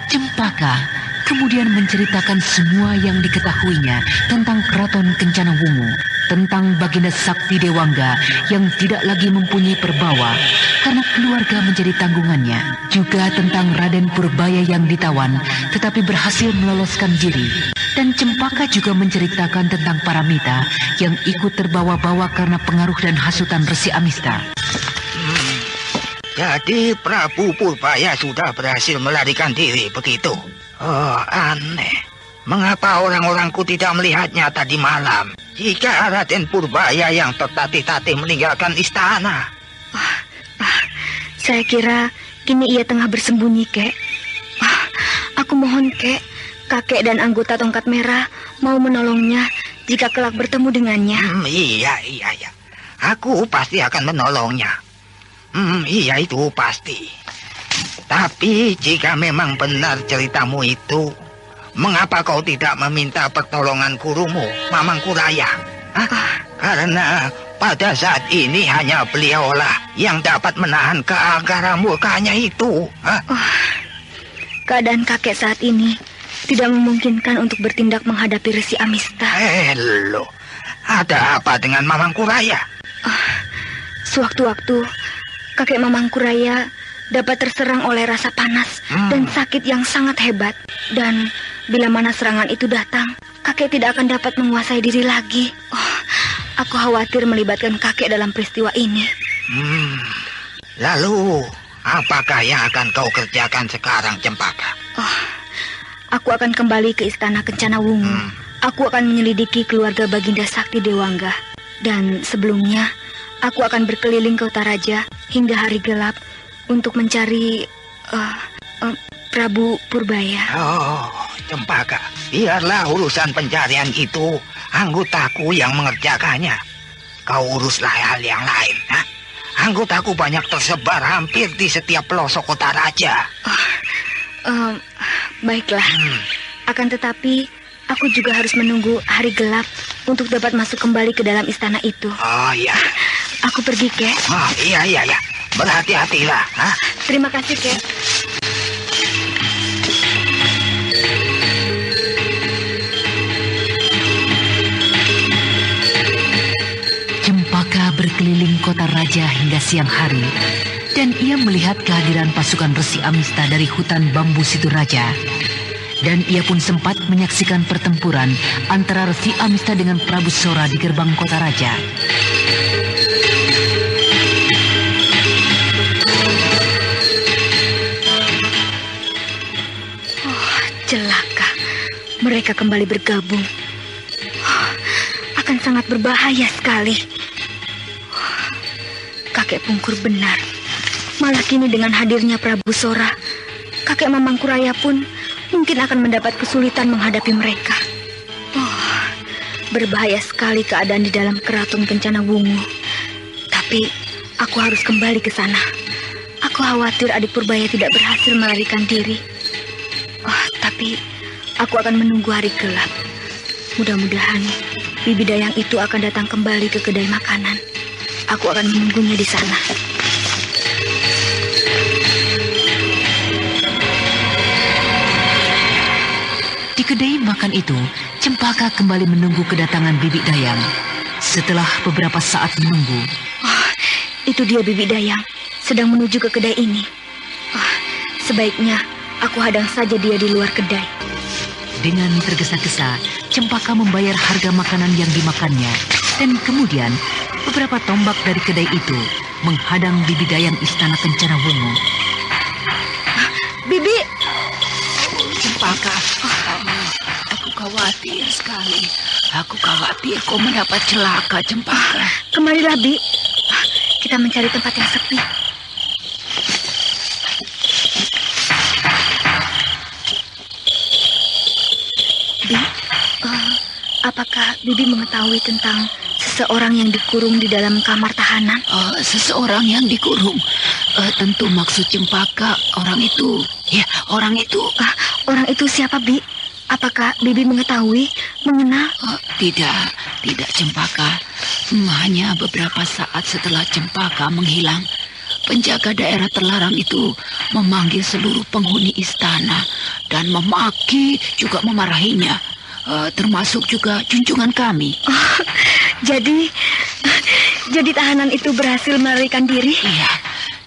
Cempaka kemudian menceritakan semua yang diketahuinya tentang keraton Kencana Wungu, tentang Baginda Sakti Dewangga yang tidak lagi mempunyai perbawa karena keluarga menjadi tanggungannya, juga tentang Raden Purbaya yang ditawan tetapi berhasil meloloskan diri. Dan Cempaka juga menceritakan tentang Paramita yang ikut terbawa-bawa karena pengaruh dan hasutan Resi Amista. Jadi Prabu Purbaya sudah berhasil melarikan diri begitu? Oh, aneh. Mengapa orang-orangku tidak melihatnya tadi malam? Jika Raden Purbaya yang tertatih-tatih meninggalkan istana. Saya kira kini ia tengah bersembunyi, Kek. Aku mohon, Kek, kakek dan anggota Tongkat Merah mau menolongnya jika kelak bertemu dengannya. Iya. Aku pasti akan menolongnya. Iya, itu pasti. Tapi jika memang benar ceritamu itu, mengapa kau tidak meminta pertolongan gurumu, Mamang Kuraya? Karena pada saat ini hanya beliaulah yang dapat menahan keangkaran murkanya itu. Keadaan kakek saat ini tidak memungkinkan untuk bertindak menghadapi Resi Amista. Loh, ada apa dengan Mamang Kuraya? Sewaktu-waktu kakek Mamang Kuraya dapat terserang oleh rasa panas dan sakit yang sangat hebat. Dan bila mana serangan itu datang, kakek tidak akan dapat menguasai diri lagi. Aku khawatir melibatkan kakek dalam peristiwa ini. Lalu, apakah yang akan kau kerjakan sekarang, Cempaka? Aku akan kembali ke istana Kencana Wungu. Aku akan menyelidiki keluarga Baginda Sakti Dewangga. Dan sebelumnya, aku akan berkeliling ke Utaraja hingga hari gelap untuk mencari Prabu Purbaya. Cempaka, biarlah urusan pencarian itu anggotaku yang mengerjakannya. Kau uruslah hal yang lain. Anggotaku banyak tersebar hampir di setiap pelosok kota raja. Baiklah. Akan tetapi aku juga harus menunggu hari gelap untuk dapat masuk kembali ke dalam istana itu. Oh iya. Aku pergi, Kek. Iya. Berhati-hatilah. Terima kasih, Kek. Cempaka berkeliling kota raja hingga siang hari, dan ia melihat kehadiran pasukan Resi Amista dari hutan bambu Situraja. Dan ia pun sempat menyaksikan pertempuran antara Resi Amista dengan Prabu Sora di gerbang kota raja. Celaka, mereka kembali bergabung. Akan sangat berbahaya sekali. Kakek Pungkur benar. Malah kini dengan hadirnya Prabu Sora, kakek Mamang Kuraya pun mungkin akan mendapat kesulitan menghadapi mereka. Berbahaya sekali keadaan di dalam keraton Kencana Wungu. Tapi aku harus kembali ke sana. Aku khawatir adik Purbaya tidak berhasil melarikan diri. Tapi aku akan menunggu hari gelap. Mudah-mudahan Bibi Dayang itu akan datang kembali ke kedai makanan. Aku akan menunggunya di sana. Di kedai makan itu, Cempaka kembali menunggu kedatangan Bibi Dayang. Setelah beberapa saat menunggu, itu dia Bibi Dayang sedang menuju ke kedai ini. Sebaiknya aku hadang saja dia di luar kedai. Dengan tergesa-gesa, Cempaka membayar harga makanan yang dimakannya. Dan kemudian, beberapa tombak dari kedai itu menghadang Bibi Dayang istana Kencana Wungu. Bibi! Cempaka, aku khawatir sekali. Aku khawatir kau mendapat celaka, Cempaka. Kemarilah, Bi. Kita mencari tempat yang sepi. Bi, apakah Bibi mengetahui tentang seseorang yang dikurung di dalam kamar tahanan? Seseorang yang dikurung. Tentu maksud Cempaka orang itu. Ya, orang itu. Orang itu siapa, Bi? Apakah Bibi mengetahui, mengenal? Tidak Cempaka. Hanya beberapa saat setelah Cempaka menghilang, penjaga daerah terlarang itu memanggil seluruh penghuni istana dan memaki juga memarahinya, termasuk juga junjungan kami. Jadi tahanan itu berhasil melarikan diri? Iya,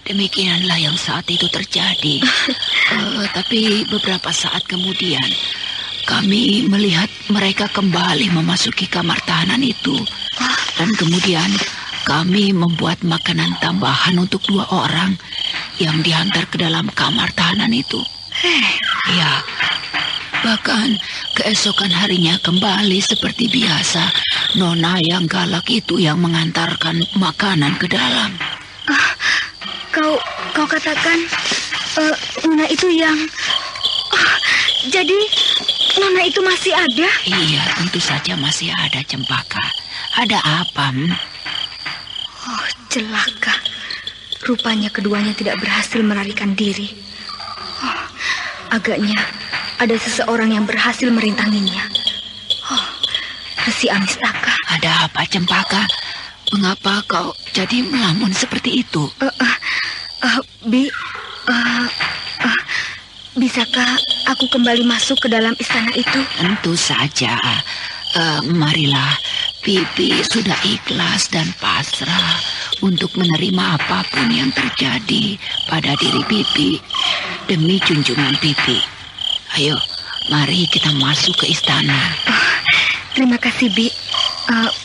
demikianlah yang saat itu terjadi. Tapi beberapa saat kemudian kami melihat mereka kembali memasuki kamar tahanan itu. Dan kemudian kami membuat makanan tambahan untuk 2 orang yang dihantar ke dalam kamar tahanan itu. Ya, bahkan keesokan harinya kembali seperti biasa, Nona yang galak itu yang mengantarkan makanan ke dalam. Kau katakan Nona itu yang... jadi Nona itu masih ada? Iya, tentu saja masih ada, Cempaka. Ada apa? Oh, celaka. Rupanya keduanya tidak berhasil melarikan diri. Agaknya ada seseorang yang berhasil merintanginya. Resi Amistaka. Ada apa, Cempaka? Mengapa kau jadi melamun seperti itu? Bisakah aku kembali masuk ke dalam istana itu? Tentu saja. Marilah, Bibi sudah ikhlas dan pasrah untuk menerima apapun yang terjadi pada diri Bibi demi junjungan Bibi. Ayo, mari kita masuk ke istana. Terima kasih, Bi.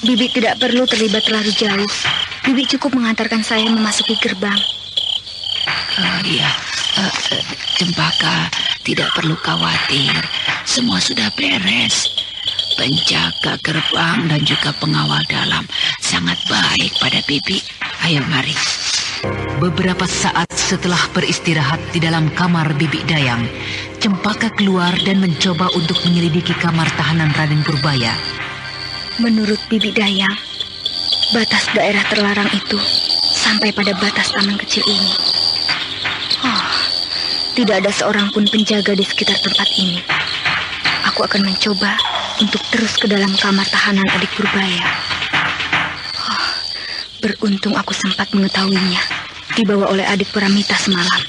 Bibi tidak perlu terlibat terlalu jauh. Bibi cukup mengantarkan saya memasuki gerbang. Iya, Cempaka tidak perlu khawatir. Semua sudah beres. Penjaga gerbang dan juga pengawal dalam sangat baik pada Bibi. Ayo, mari. Beberapa saat setelah beristirahat di dalam kamar Bibi Dayang, Cempaka keluar dan mencoba untuk menyelidiki kamar tahanan Raden Purbaya. Menurut Bibi Dayang, batas daerah terlarang itu sampai pada batas taman kecil ini. Tidak ada seorang pun penjaga di sekitar tempat ini. Aku akan mencoba untuk terus ke dalam kamar tahanan adik Purbaya. Beruntung aku sempat mengetahuinya, dibawa oleh adik Paramita semalam.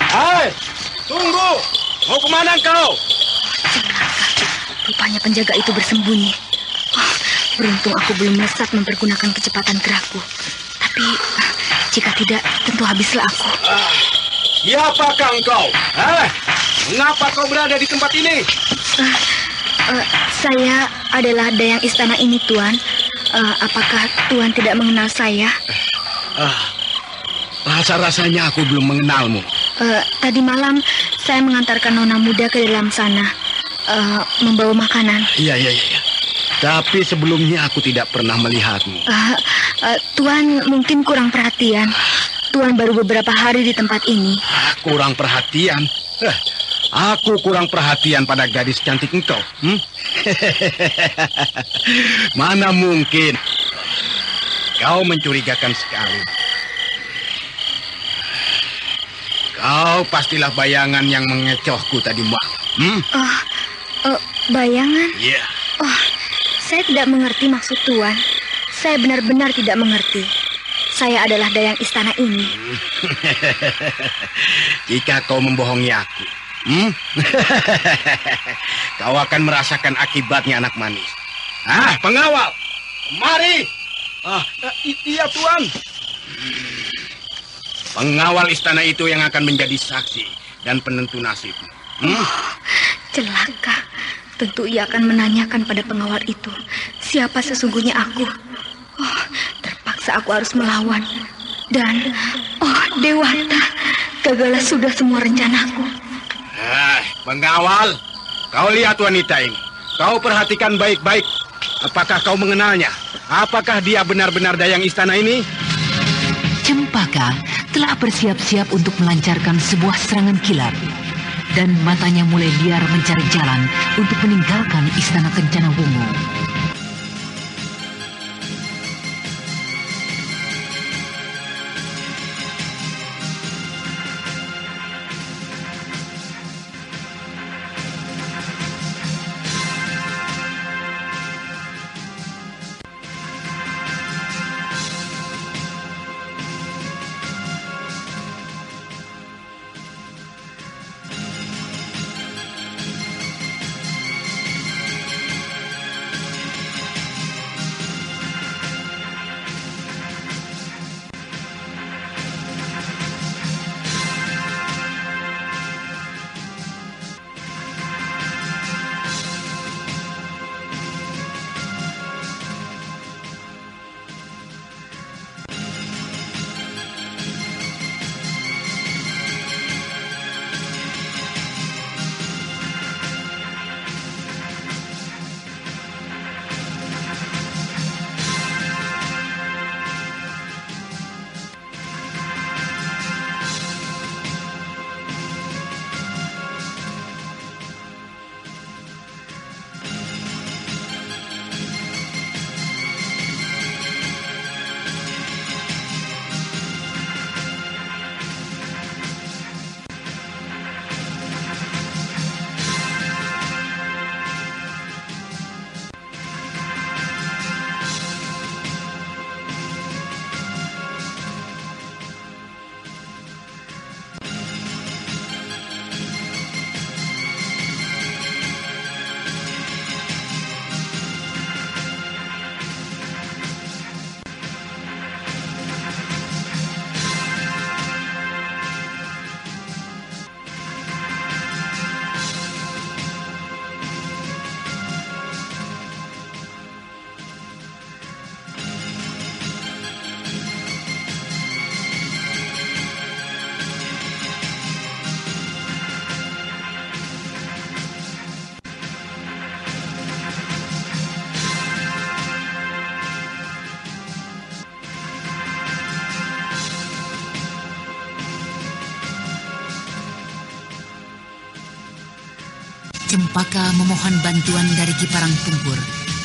Hai, tunggu! Mau kemana kau? Celaka, rupanya penjaga itu bersembunyi. Beruntung aku belum melesat mempergunakan kecepatan gerakku. Tapi jika tidak, tentu habislah aku. Siapakah engkau? Mengapa kau berada di tempat ini? Saya adalah dayang istana ini, Tuan. Apakah Tuan tidak mengenal saya? Rasa-rasanya aku belum mengenalmu. Tadi malam saya mengantarkan nona muda ke dalam sana, membawa makanan. Iya. Tapi sebelumnya aku tidak pernah melihatmu. Tuan mungkin kurang perhatian. Tuan baru beberapa hari di tempat ini. Kurang perhatian? Aku kurang perhatian pada gadis cantik engkau. Mana mungkin. Kau mencurigakan sekali. Kau pastilah bayangan yang mengecohku tadi malam. Bayangan? Iya. Saya tidak mengerti maksud Tuan. Saya benar-benar tidak mengerti. Saya adalah dayang istana ini. Jika kau membohongi aku, kau akan merasakan akibatnya, anak manis. Pengawal, mari. Iya, Tuan. Pengawal istana itu yang akan menjadi saksi dan penentu nasib. Celaka. Tentu ia akan menanyakan pada pengawal itu siapa sesungguhnya aku. Terpaksa aku harus melawan. Dan, Dewata, gagallah sudah semua rencanaku. Pengawal, kau lihat wanita ini. Kau perhatikan baik-baik. Apakah kau mengenalnya? Apakah dia benar-benar dayang istana ini? Cempaka telah bersiap-siap untuk melancarkan sebuah serangan kilat. dan matanya mulai liar mencari jalan untuk meninggalkan istana Kencana Wungu. Cempaka memohon bantuan dari Ki Parang Pungkur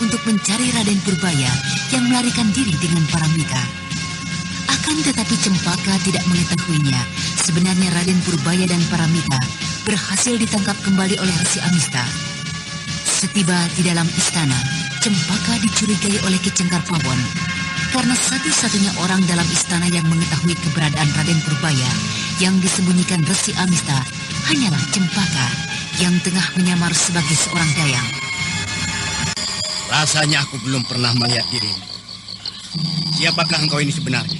untuk mencari Raden Purbaya yang melarikan diri dengan Paramita. Akan tetapi Cempaka tidak mengetahuinya, sebenarnya Raden Purbaya dan Paramita berhasil ditangkap kembali oleh Resi Amista. Setiba di dalam istana, Cempaka dicurigai oleh Ki Cengkarpawon karena satu-satunya orang dalam istana yang mengetahui keberadaan Raden Purbaya yang disembunyikan Resi Amista hanyalah Cempaka yang tengah menyamar sebagai seorang dayang. Rasanya aku belum pernah melihat dirimu. Siapakah engkau ini sebenarnya?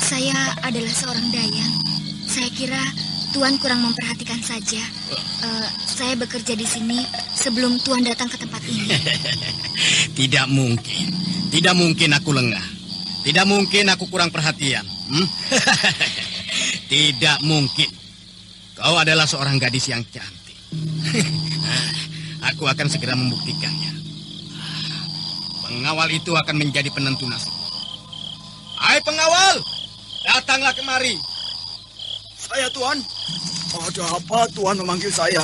Saya adalah seorang dayang. Saya kira Tuan kurang memperhatikan saja. Saya bekerja di sini sebelum Tuan datang ke tempat ini. Tidak mungkin. Tidak mungkin aku lengah. Tidak mungkin aku kurang perhatian. Tidak mungkin. Kau adalah seorang gadis yang cantik. Aku akan segera membuktikannya. Pengawal itu akan menjadi penentu nasib. Hai pengawal, datanglah kemari. Saya, Tuan. Ada apa Tuan memanggil saya?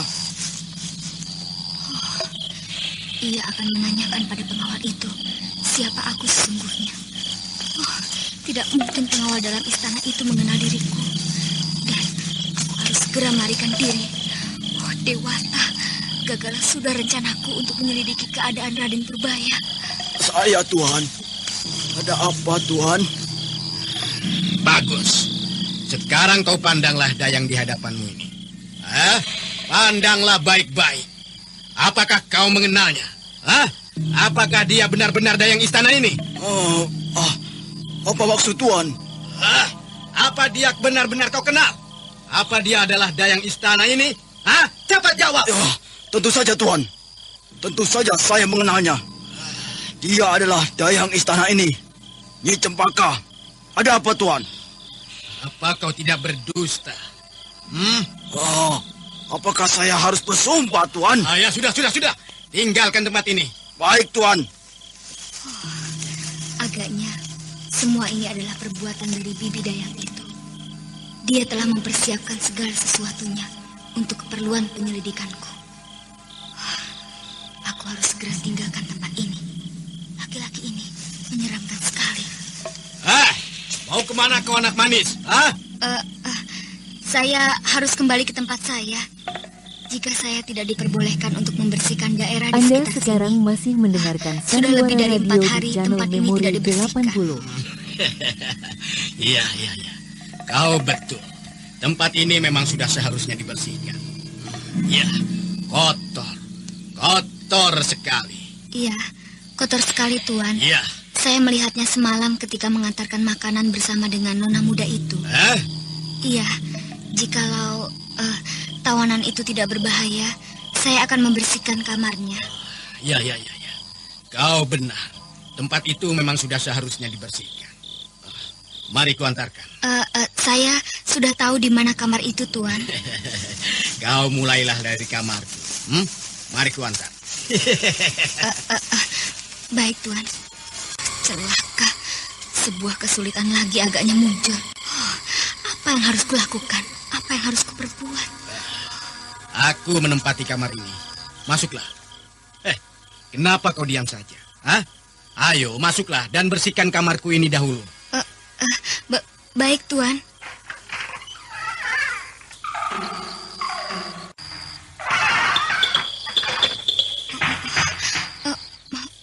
Ia akan menanyakan pada pengawal itu siapa aku sesungguhnya. Tidak mungkin pengawal dalam istana itu mengenal diriku. Dan aku harus segera melarikan diri. Dewata, gagal sudah rencanaku untuk menyelidiki keadaan Raden Purbaya. Saya, Tuan. Ada apa, Tuan? Bagus. Sekarang kau pandanglah dayang di hadapanmu ini. Pandanglah baik-baik. Apakah kau mengenalnya? Apakah dia benar-benar dayang istana ini? Apa maksud Tuan? Apa dia benar-benar kau kenal? Apa dia adalah dayang istana ini? Cepat jawab. Tentu saja, Tuan. Tentu saja saya mengenalnya. Dia adalah dayang istana ini, Nyi Cempaka. Ada apa, Tuan? Apa kau tidak berdusta? Apakah saya harus bersumpah, Tuan? Ya, sudah. Tinggalkan tempat ini. Baik, Tuan. Agaknya semua ini adalah perbuatan dari bibi dayang itu. Dia telah mempersiapkan segala sesuatunya untuk keperluan penyelidikanku. Aku harus segera tinggalkan tempat ini. Laki-laki ini menyeramkan sekali. Mau kemana kau anak manis? Saya harus kembali ke tempat saya. Jika saya tidak diperbolehkan untuk membersihkan daerah di Anda sekitar sekarang sini. masih mendengarkan Sudah lebih dari 4 Radio hari di channel tempat ini Memori tidak dibersihkan. 80. Iya. Kau betul. Tempat ini memang sudah seharusnya dibersihkan. Iya, kotor sekali. Iya, kotor sekali Tuan. Iya. Saya melihatnya semalam ketika mengantarkan makanan bersama dengan nona muda itu. Iya, jikalau tawanan itu tidak berbahaya, saya akan membersihkan kamarnya. Ya. Kau benar. Tempat itu memang sudah seharusnya dibersihkan. Mari kuantarkan. Saya sudah tahu di mana kamar itu, Tuan. Kau mulailah dari kamarku. Mari kuantar. Baik, Tuan. Celaka. Sebuah kesulitan lagi agaknya muncul. Apa yang harus kulakukan? Apa yang harus kuperbuat? Aku menempati kamar ini. Masuklah. Kenapa kau diam saja? Ayo, masuklah dan bersihkan kamarku ini dahulu. Baik, Tuan.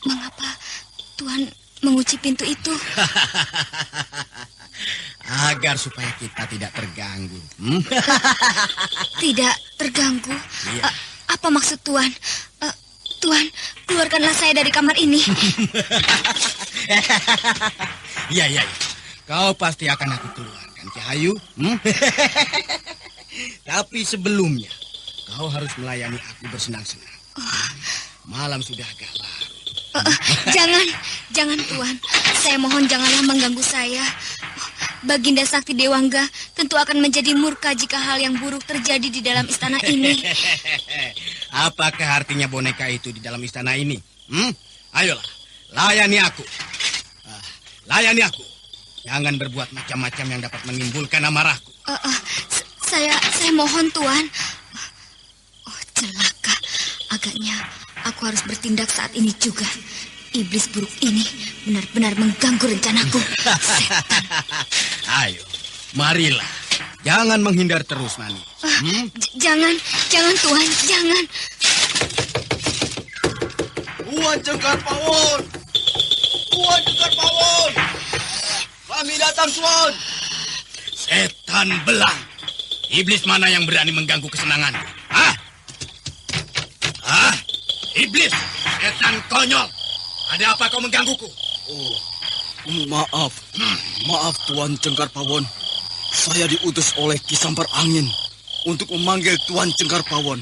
Mengapa Tuan mengunci pintu itu? Agar supaya kita tidak terganggu. Tidak terganggu? Iya. Apa maksud Tuan? Tuan, keluarkanlah saya dari kamar ini. Iya. Kau pasti akan aku keluarkan, Cahayu. Tapi sebelumnya, kau harus melayani aku bersenang-senang. Malam sudah agak larut. Jangan Tuan. Saya mohon janganlah mengganggu saya. Baginda Sakti Dewangga tentu akan menjadi murka jika hal yang buruk terjadi di dalam istana ini. Apakah artinya boneka itu di dalam istana ini? Ayolah, layani aku. Layani aku. Jangan berbuat macam-macam yang dapat menimbulkan amarahku. Saya mohon Tuan. Celaka. Agaknya aku harus bertindak saat ini juga. Iblis buruk ini benar-benar mengganggu rencanaku. Setan. Ayo, marilah. Jangan menghindar terus, Mani. Jangan Tuan, jangan. Tuan Cengkar Pawon! Kami datang, Tuan! Setan belang. Iblis mana yang berani mengganggu kesenanganku? Iblis, setan konyol. Ada apa kau menggangguku? Maaf Tuan Cengkar Pawon. Saya diutus oleh Ki Sampar Angin untuk memanggil Tuan Cengkar Pawon.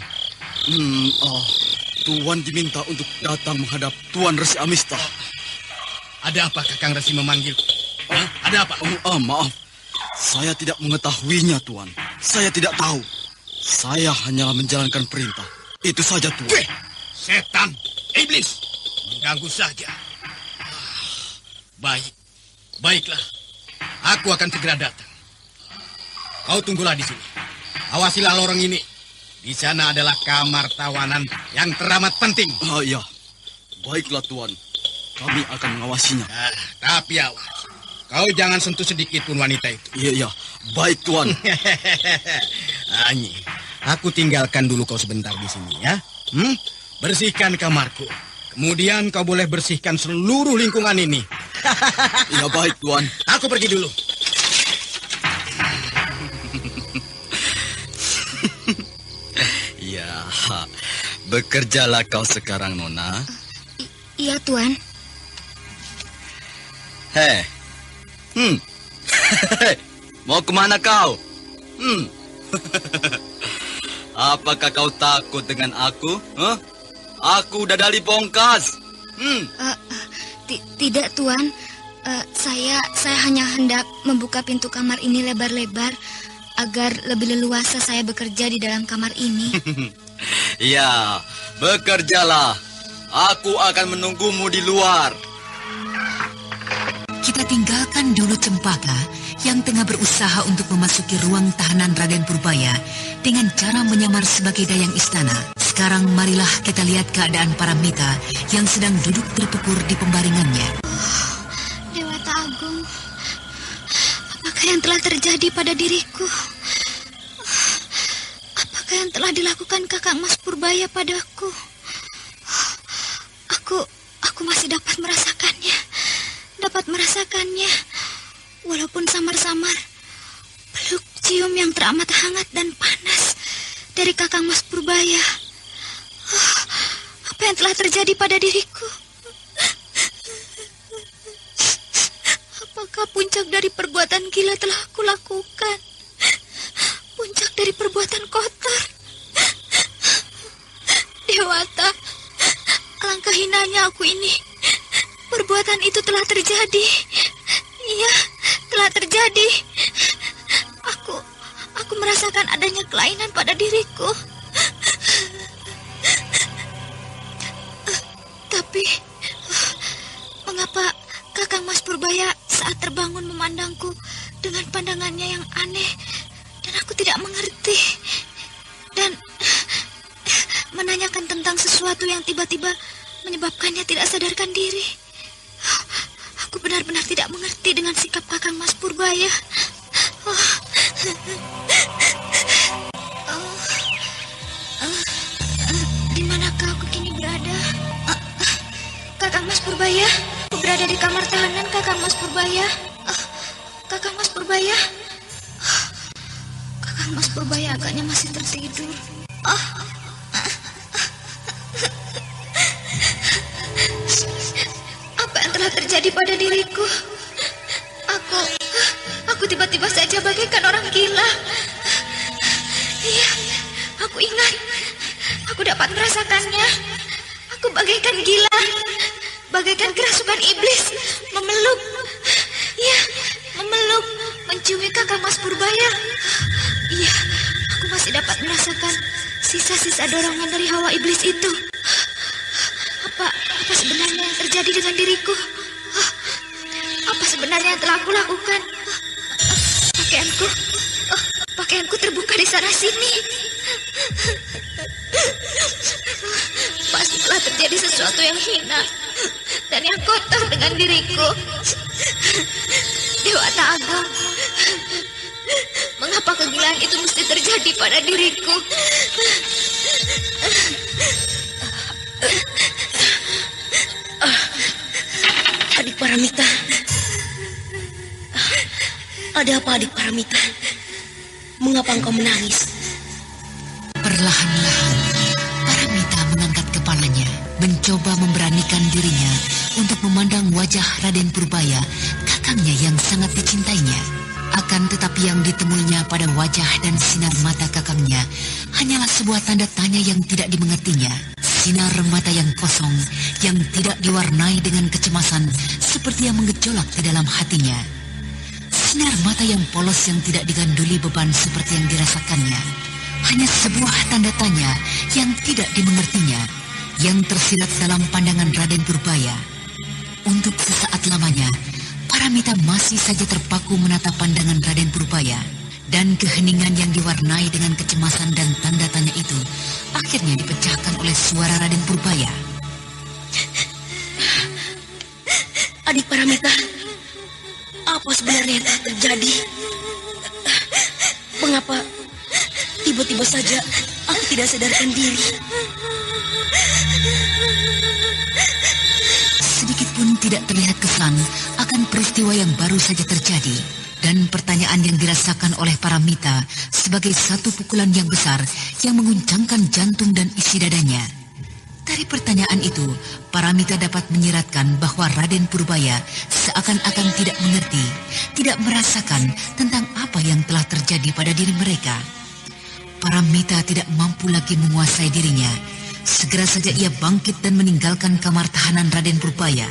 Tuan diminta untuk datang menghadap Tuan Resi Amista. Ada apa Kakang Resi memanggilku? Ada apa? Maaf, saya tidak mengetahuinya, Tuan. Saya tidak tahu. Saya hanya menjalankan perintah. Itu saja, Tuan. Setan, iblis, mengganggu saja. Baiklah. Aku akan segera datang. Kau tunggulah di sini. Awasilah lorong ini. Di sana adalah kamar tawanan yang teramat penting. Iya. Baiklah, Tuan. Kami akan mengawasinya. Tapi awas. Kau jangan sentuh sedikit pun wanita itu. Iya. Baik, Tuan. Anyi, aku tinggalkan dulu kau sebentar di sini ya. Bersihkan kamarku. Kemudian kau boleh bersihkan seluruh lingkungan ini. Ya baik, Tuan. Aku pergi dulu. Ya, bekerjalah kau sekarang, Nona. Iya, Tuan. Mau kemana kau? Apakah kau takut dengan aku? Aku Dadali Bongkas. Tidak, Tuan. Saya hanya hendak membuka pintu kamar ini lebar-lebar agar lebih leluasa saya bekerja di dalam kamar ini. Ya, bekerjalah. Aku akan menunggumu di luar. Kita tinggalkan dulu Cempaka yang tengah berusaha untuk memasuki ruang tahanan Raden Purbaya dengan cara menyamar sebagai dayang istana. Sekarang marilah kita lihat keadaan Paramita yang sedang duduk terpekur di pembaringannya. Dewata Agung, apakah yang telah terjadi pada diriku? Apakah yang telah dilakukan Kakang Mas Purbaya padaku? Aku masih dapat merasakannya, walaupun samar-samar. Peluk cium yang teramat hangat dan panas dari Kakang Mas Purbaya. Apa yang telah terjadi pada diriku? Apakah puncak dari perbuatan gila telah aku lakukan? Puncak dari perbuatan kotor? Dewata, alangkah hinanya aku ini. Perbuatan itu telah terjadi. Iya, telah terjadi. Aku merasakan adanya kelainan pada diriku. Tapi mengapa Kakang Mas Purbaya saat terbangun memandangku dengan pandangannya yang aneh dan aku tidak mengerti, dan menanyakan tentang sesuatu yang tiba-tiba menyebabkannya tidak sadarkan diri. Aku benar-benar tidak mengerti dengan sikap Kakang Mas Purbaya. Di manakah aku kini berada? Kakang Mas Purbaya, aku berada di kamar tahanan Kakang Mas Purbaya. Kakang Mas Purbaya. Kakang Mas Purbaya agaknya masih tertidur. Apa yang telah terjadi pada diriku? Aku tiba-tiba saja bagaikan orang gila. Iya, aku ingat. Aku dapat merasakannya. Aku bagaikan gila, bagaikan kerasukan iblis, memeluk. Iya, memeluk, menciumi Kakang Mas Purbaya. Iya, aku masih dapat merasakan sisa-sisa dorongan dari hawa iblis itu. Apa sebenarnya yang terjadi dengan diriku? Apa sebenarnya yang telah aku lakukan? Pakaianku terbuka di sana sini. Pasti telah terjadi sesuatu yang hina dan yang kotor dengan diriku. Dewata Agung, mengapa kegilaan itu mesti terjadi pada diriku? Adik Paramita. Ada apa, Adik Paramita? Mengapa engkau menangis? Perlahan-lahan, Paramita mengangkat kepalanya, mencoba memberanikan dirinya untuk memandang wajah Raden Purbaya, kakangnya yang sangat dicintainya. Akan tetapi yang ditemuinya pada wajah dan sinar mata kakangnya hanyalah sebuah tanda tanya yang tidak dimengertinya. Sinar mata yang kosong, yang tidak diwarnai dengan kecemasan, seperti yang menggejolak di dalam hatinya. Sinar mata yang polos yang tidak diganduli beban seperti yang dirasakannya. Hanya sebuah tanda tanya yang tidak dimengertinya, yang tersirat dalam pandangan Raden Purbaya. Untuk sesaat lamanya, Paramita masih saja terpaku menatap pandangan Raden Purbaya. Dan keheningan yang diwarnai dengan kecemasan dan tanda tanya itu akhirnya dipecahkan oleh suara Raden Purbaya. Adik Paramita, apa sebenarnya yang telah terjadi? Mengapa tiba-tiba saja aku tidak sadarkan diri? Sedikit pun tidak terlihat kesan akan peristiwa yang baru saja terjadi. Dan pertanyaan yang dirasakan oleh Paramita sebagai satu pukulan yang besar yang menguncangkan jantung dan isi dadanya. Dari pertanyaan itu, Paramita dapat menyiratkan bahwa Raden Purbaya seakan-akan tidak mengerti, tidak merasakan tentang apa yang telah terjadi pada diri mereka. Paramita tidak mampu lagi menguasai dirinya. Segera saja ia bangkit dan meninggalkan kamar tahanan Raden Purbaya.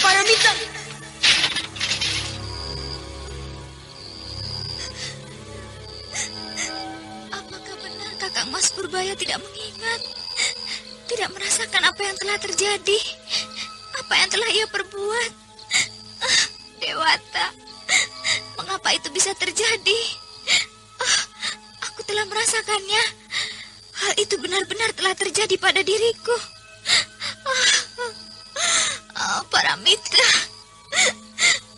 Paramita! Kakang Mas Purbaya tidak mengingat, tidak merasakan apa yang telah terjadi. Apa yang telah ia perbuat. Dewata, mengapa itu bisa terjadi? Aku telah merasakannya. Hal itu benar-benar telah terjadi pada diriku. Paramita,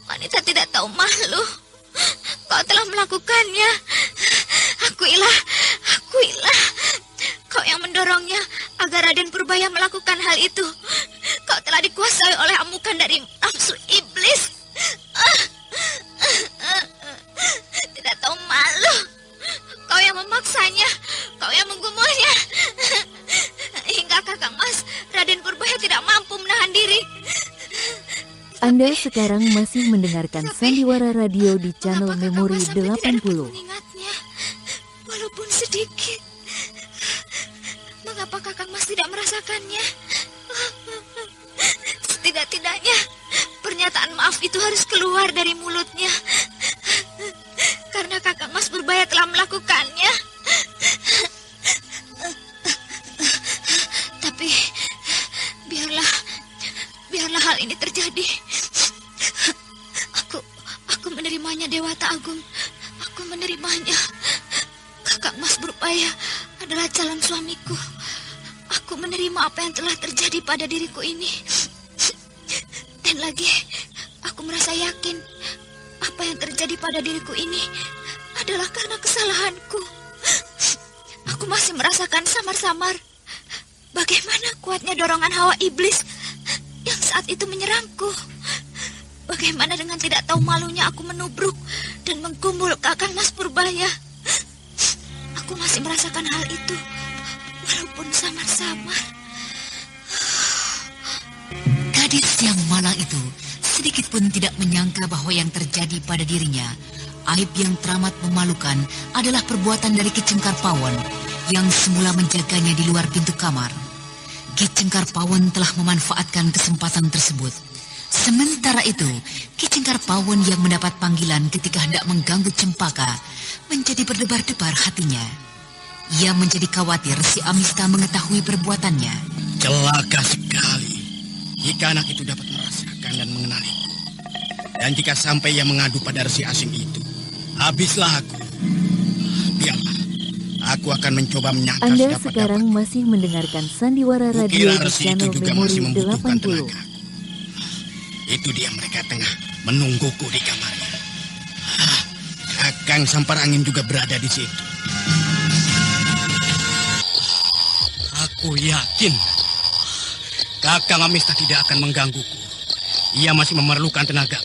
wanita tidak tahu malu. Kau telah melakukannya. Akuilah. Kau yang mendorongnya agar Raden Purbaya melakukan hal itu. Kau telah dikuasai oleh amukan dari nafsu iblis. Tidak tahu malu. Kau yang memaksanya. Kau yang menggumunya. Hingga Kakang Mas, Raden Purbaya tidak mampu menahan diri. Anda sekarang masih mendengarkan Sandiwara Radio di channel Memori 80. Mengingatnya, walaupun sedikit. Mengapa Kakang Mas tidak merasakannya? Setidak-tidaknya pernyataan maaf itu harus keluar dari mulutnya. Karena Kakang Mas Purbaya telah melakukannya. Tapi biarlah hal ini terjadi. Aku menerimanya, Dewata Agung. Aku menerimanya. Kakang Mas Purbaya adalah calon suamiku. Aku menerima apa yang telah terjadi pada diriku ini. Dan lagi, aku merasa yakin apa yang terjadi pada diriku ini adalah karena kesalahanku. Aku masih merasakan samar-samar bagaimana kuatnya dorongan hawa iblis yang saat itu menyerangku. Bagaimana dengan tidak tahu malunya aku menubruk dan menggumul Kakang Mas Purbaya. Aku masih merasakan hal itu, walaupun samar-samar. Gadis yang malang itu sedikit pun tidak menyangka bahwa yang terjadi pada dirinya, aib yang teramat memalukan, adalah perbuatan dari Ki Cengkar Pawon yang semula menjaganya di luar pintu kamar. Ki Cengkar Pawon telah memanfaatkan kesempatan tersebut. Sementara itu, Ki Cengkar Pawon yang mendapat panggilan ketika hendak mengganggu Cempaka menjadi berdebar-debar hatinya. Ia menjadi khawatir si Amista mengetahui perbuatannya. Celaka sekali jika anak itu dapat merasakan dan mengenaliku. Dan jika sampai ia mengadu pada resi asing itu, habislah aku. Biarlah, aku akan mencoba menyangka. Anda sekarang masih mendengarkan Sandiwara Radio di channel Memori 80. Itu dia, mereka tengah menungguku di kamarnya. Kakang Samparangin juga berada di situ. Aku yakin Kakang Amista tidak akan menggangguku. Ia masih memerlukan tenaga,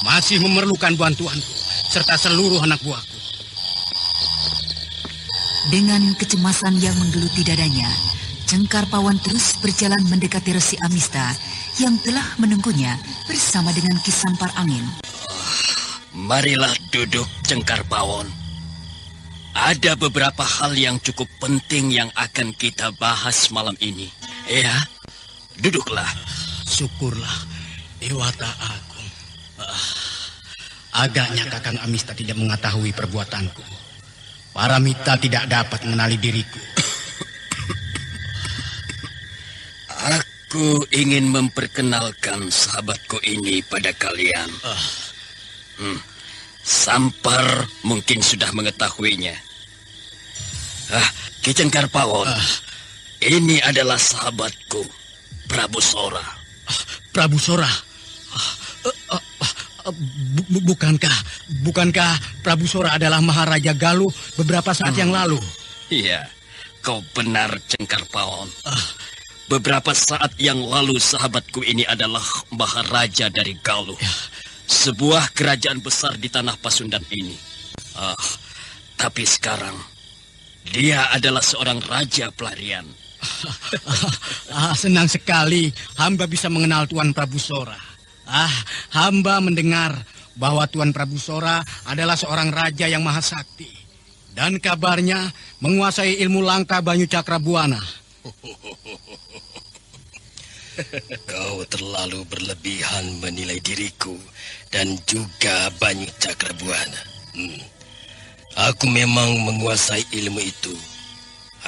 masih memerlukan bantuanku, serta seluruh anak buahku. Dengan kecemasan yang menggeluti dadanya, Cengkar Pawon terus berjalan mendekati Resi Amista yang telah menunggunya bersama dengan Ki Samparangin. Marilah duduk, Cengkar Pawon. Ada beberapa hal yang cukup penting yang akan kita bahas malam ini. Ya, duduklah. Syukurlah, Dewata Agung. Agaknya Kakang Amista tidak mengetahui perbuatanku. Paramita tidak dapat mengenali diriku. Aku ingin memperkenalkan sahabatku ini pada kalian. Sampar mungkin sudah mengetahuinya. Ki Cengkar Pawon, ini adalah sahabatku, Prabu Sora. Prabu Sora? Bukankah Prabu Sora adalah Maharaja Galuh beberapa saat yang lalu? Iya, kau benar, Cengkar Pawon. Beberapa saat yang lalu sahabatku ini adalah Maharaja dari Galuh. Sebuah kerajaan besar di tanah Pasundan ini. Tapi sekarang dia adalah seorang raja pelarian. Senang sekali hamba bisa mengenal Tuan Prabu Sora. Hamba mendengar bahwa Tuan Prabu Sora adalah seorang raja yang maha sakti. Dan kabarnya menguasai ilmu langka Banyu Cakrabuana. Kau terlalu berlebihan menilai diriku dan juga Banyu Cakrabuana. Aku memang menguasai ilmu itu.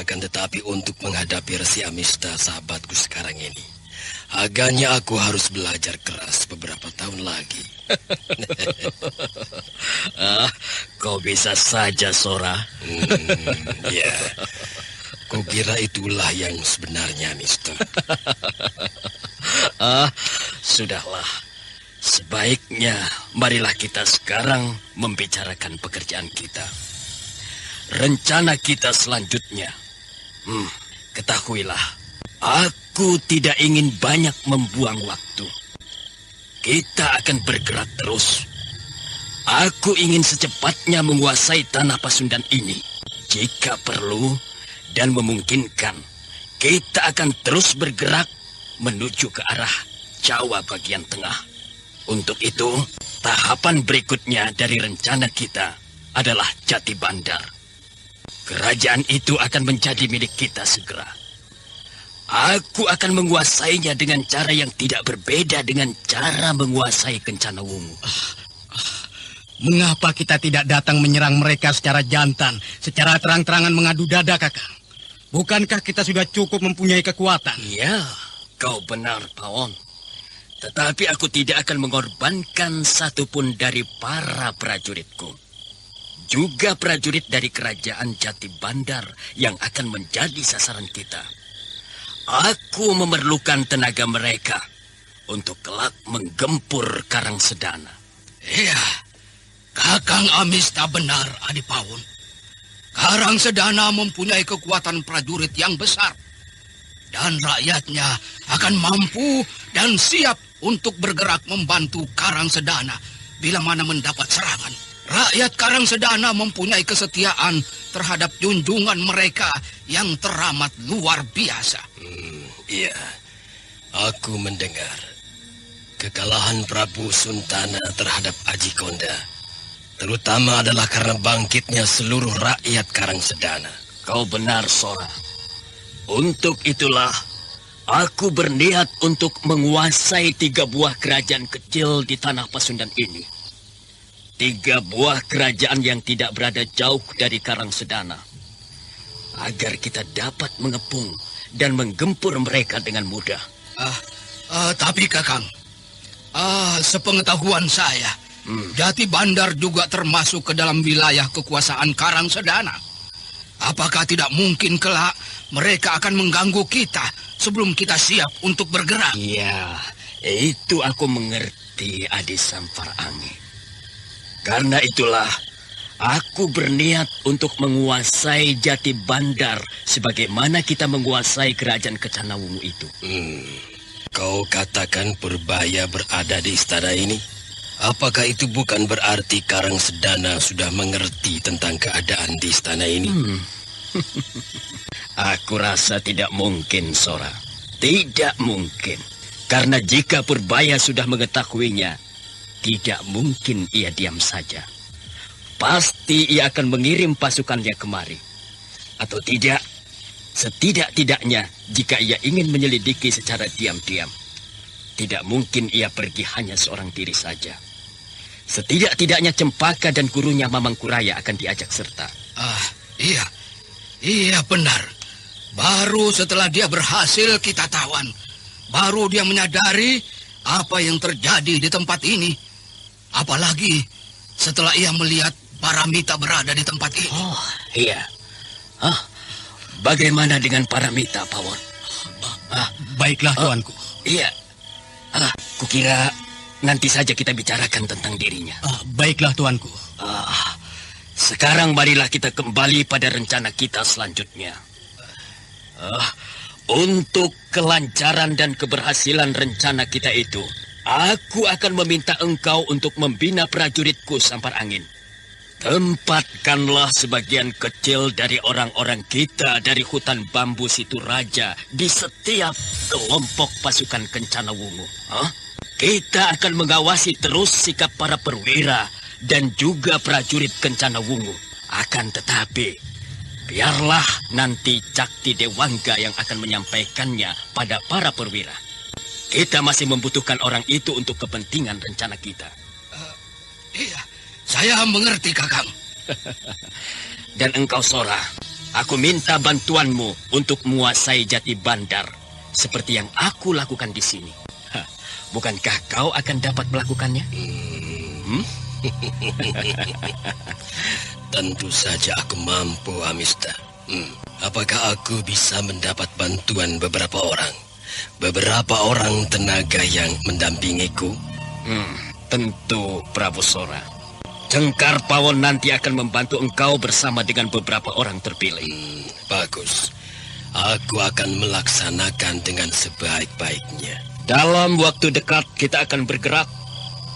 Akan tetapi untuk menghadapi Resi Amista sahabatku sekarang ini, Agaknya aku harus belajar keras beberapa tahun lagi. Kau bisa saja, Sora. Ya, kukira itulah yang sebenarnya, Mister. Sudahlah. Sebaiknya marilah kita sekarang membicarakan pekerjaan kita. Rencana kita selanjutnya. Ketahuilah, aku tidak ingin banyak membuang waktu. Kita akan bergerak terus. Aku ingin secepatnya menguasai tanah Pasundan ini. Jika perlu dan memungkinkan, kita akan terus bergerak menuju ke arah Jawa bagian tengah. Untuk itu, tahapan berikutnya dari rencana kita adalah Jati Bandar. Kerajaan itu akan menjadi milik kita segera. Aku akan menguasainya dengan cara yang tidak berbeda dengan cara menguasai Kencana Wungu. Mengapa kita tidak datang menyerang mereka secara jantan, secara terang-terangan mengadu dada, Kakang? Bukankah kita sudah cukup mempunyai kekuatan? Ya, kau benar, Pawon. Tetapi aku tidak akan mengorbankan satupun dari para prajuritku. Juga prajurit dari kerajaan Jati Bandar yang akan menjadi sasaran kita. Aku memerlukan tenaga mereka untuk kelak menggempur Karangsedana. Iya, Kakang Amista benar, Adipawon. Karangsedana mempunyai kekuatan prajurit yang besar. Dan rakyatnya akan mampu dan siap untuk bergerak membantu Karangsedana bila mana mendapat serangan. Rakyat Karangsedana mempunyai kesetiaan terhadap junjungan mereka yang teramat luar biasa. Iya, aku mendengar kekalahan Prabu Suntana terhadap Aji Konda terutama adalah karena bangkitnya seluruh rakyat Karangsedana. Kau benar, Sora. Untuk itulah aku berniat untuk menguasai 3 buah kerajaan kecil di tanah Pasundan ini. 3 buah kerajaan yang tidak berada jauh dari Karangsedana. Agar kita dapat mengepung dan menggempur mereka dengan mudah. Tapi Kakang, sepengetahuan saya, Jati Bandar juga termasuk ke dalam wilayah kekuasaan Karangsedana. Apakah tidak mungkin kelak mereka akan mengganggu kita sebelum kita siap untuk bergerak? Iya, itu aku mengerti, Adi Samfarangi. Karena itulah aku berniat untuk menguasai Jati Bandar sebagaimana kita menguasai kerajaan Kencana Wungu itu. Kau katakan Purbaya berada di istana ini? Apakah itu bukan berarti Karangsedana sudah mengerti tentang keadaan di istana ini? Aku rasa tidak mungkin, Sora. Tidak mungkin. Karena jika Purbaya sudah mengetahuinya, tidak mungkin ia diam saja. Pasti ia akan mengirim pasukannya kemari. Atau tidak, setidak-tidaknya jika ia ingin menyelidiki secara diam-diam, tidak mungkin ia pergi hanya seorang diri saja. Setidak-tidaknya Cempaka dan gurunya Mamang Kuraya akan diajak serta. Iya benar. Baru setelah dia berhasil kita tawan, baru dia menyadari apa yang terjadi di tempat ini. Apalagi setelah ia melihat Paramita berada di tempat ini. Oh, iya. Bagaimana dengan Paramita, Pawon? Baiklah, tuanku. Iya. Kukira nanti saja kita bicarakan tentang dirinya. Baiklah, tuanku. Sekarang marilah kita kembali pada rencana kita selanjutnya. Untuk kelancaran dan keberhasilan rencana kita itu, aku akan meminta engkau untuk membina prajuritku Sampar Angin. Tempatkanlah sebagian kecil dari orang-orang kita dari hutan bambu Situraja di setiap kelompok pasukan Kencana Wungu. Kita akan mengawasi terus sikap para perwira dan juga prajurit Kencana Wungu. Akan tetapi, biarlah nanti Cakti Dewangga yang akan menyampaikannya pada para perwira. Kita masih membutuhkan orang itu untuk kepentingan rencana kita. Iya, saya mengerti, Kakang. Dan engkau, Sora, aku minta bantuanmu untuk menguasai Jati Bandar seperti yang aku lakukan di sini. Bukankah kau akan dapat melakukannya? Tentu saja aku mampu, Amista. Apakah aku bisa mendapat bantuan beberapa orang? Beberapa orang tenaga yang mendampingiku? Tentu, Prabu Sora. Cengkar Pawon nanti akan membantu engkau bersama dengan beberapa orang terpilih. Bagus. Aku akan melaksanakan dengan sebaik-baiknya. Dalam waktu dekat kita akan bergerak.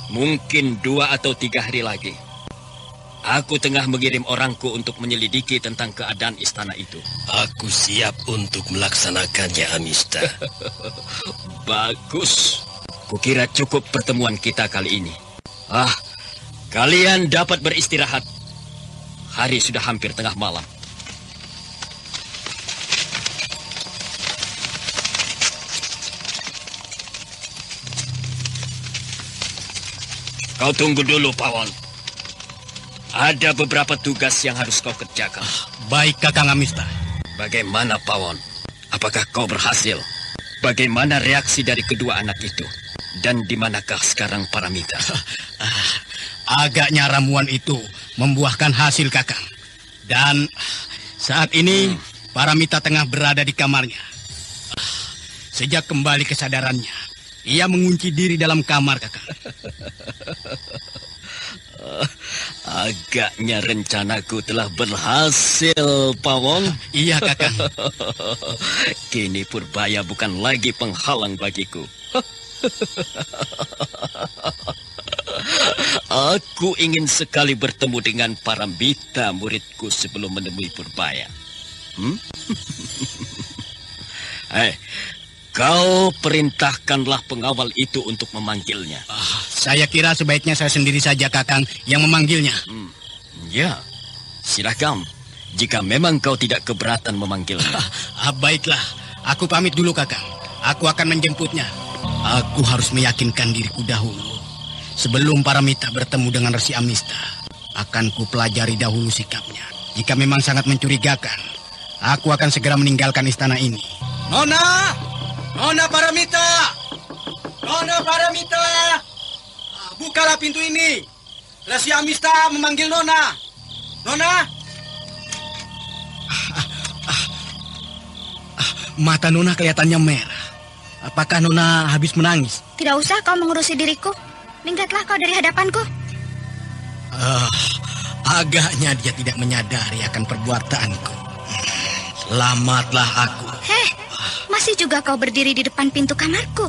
Mungkin 2 atau 3 hari lagi. Aku tengah mengirim orangku untuk menyelidiki tentang keadaan istana itu. Aku siap untuk melaksanakannya, Amista. Bagus. Kukira cukup pertemuan kita kali ini. Kalian dapat beristirahat. Hari sudah hampir tengah malam. Kau tunggu dulu, Pawon. Ada beberapa tugas yang harus kau kerjakan. Baik, Kakang Amista. Bagaimana, Pawon? Apakah kau berhasil? Bagaimana reaksi dari kedua anak itu? Dan di manakah sekarang Paramita? Agaknya ramuan itu membuahkan hasil, Kakang. Dan saat ini Paramita tengah berada di kamarnya. Sejak kembali kesadarannya, ia mengunci diri dalam kamar, Kakang. Agaknya rencanaku telah berhasil, Pawon. Iya, Kakang. Kini Purbaya bukan lagi penghalang bagiku. Aku ingin sekali bertemu dengan Paramita, muridku, sebelum menemui Purbaya. Kau perintahkanlah pengawal itu untuk memanggilnya. Saya kira sebaiknya saya sendiri saja, Kakang, yang memanggilnya. Ya, silakan. Jika memang kau tidak keberatan memanggilnya. Baiklah, aku pamit dulu, Kakang. Aku akan menjemputnya. Aku harus meyakinkan diriku dahulu. Sebelum Paramita bertemu dengan Resi Amista, akan kupelajari dahulu sikapnya. Jika memang sangat mencurigakan, aku akan segera meninggalkan istana ini. Nona! Nona Paramita! Nona Paramita! Bukalah pintu ini. Resi Amista memanggil Nona. Nona! Mata Nona kelihatannya merah. Apakah Nona habis menangis? Tidak usah kau mengurusi diriku. Minggatlah kau dari hadapanku. Agaknya dia tidak menyadari akan perbuatanku. Selamatlah aku. Masih juga kau berdiri di depan pintu kamarku.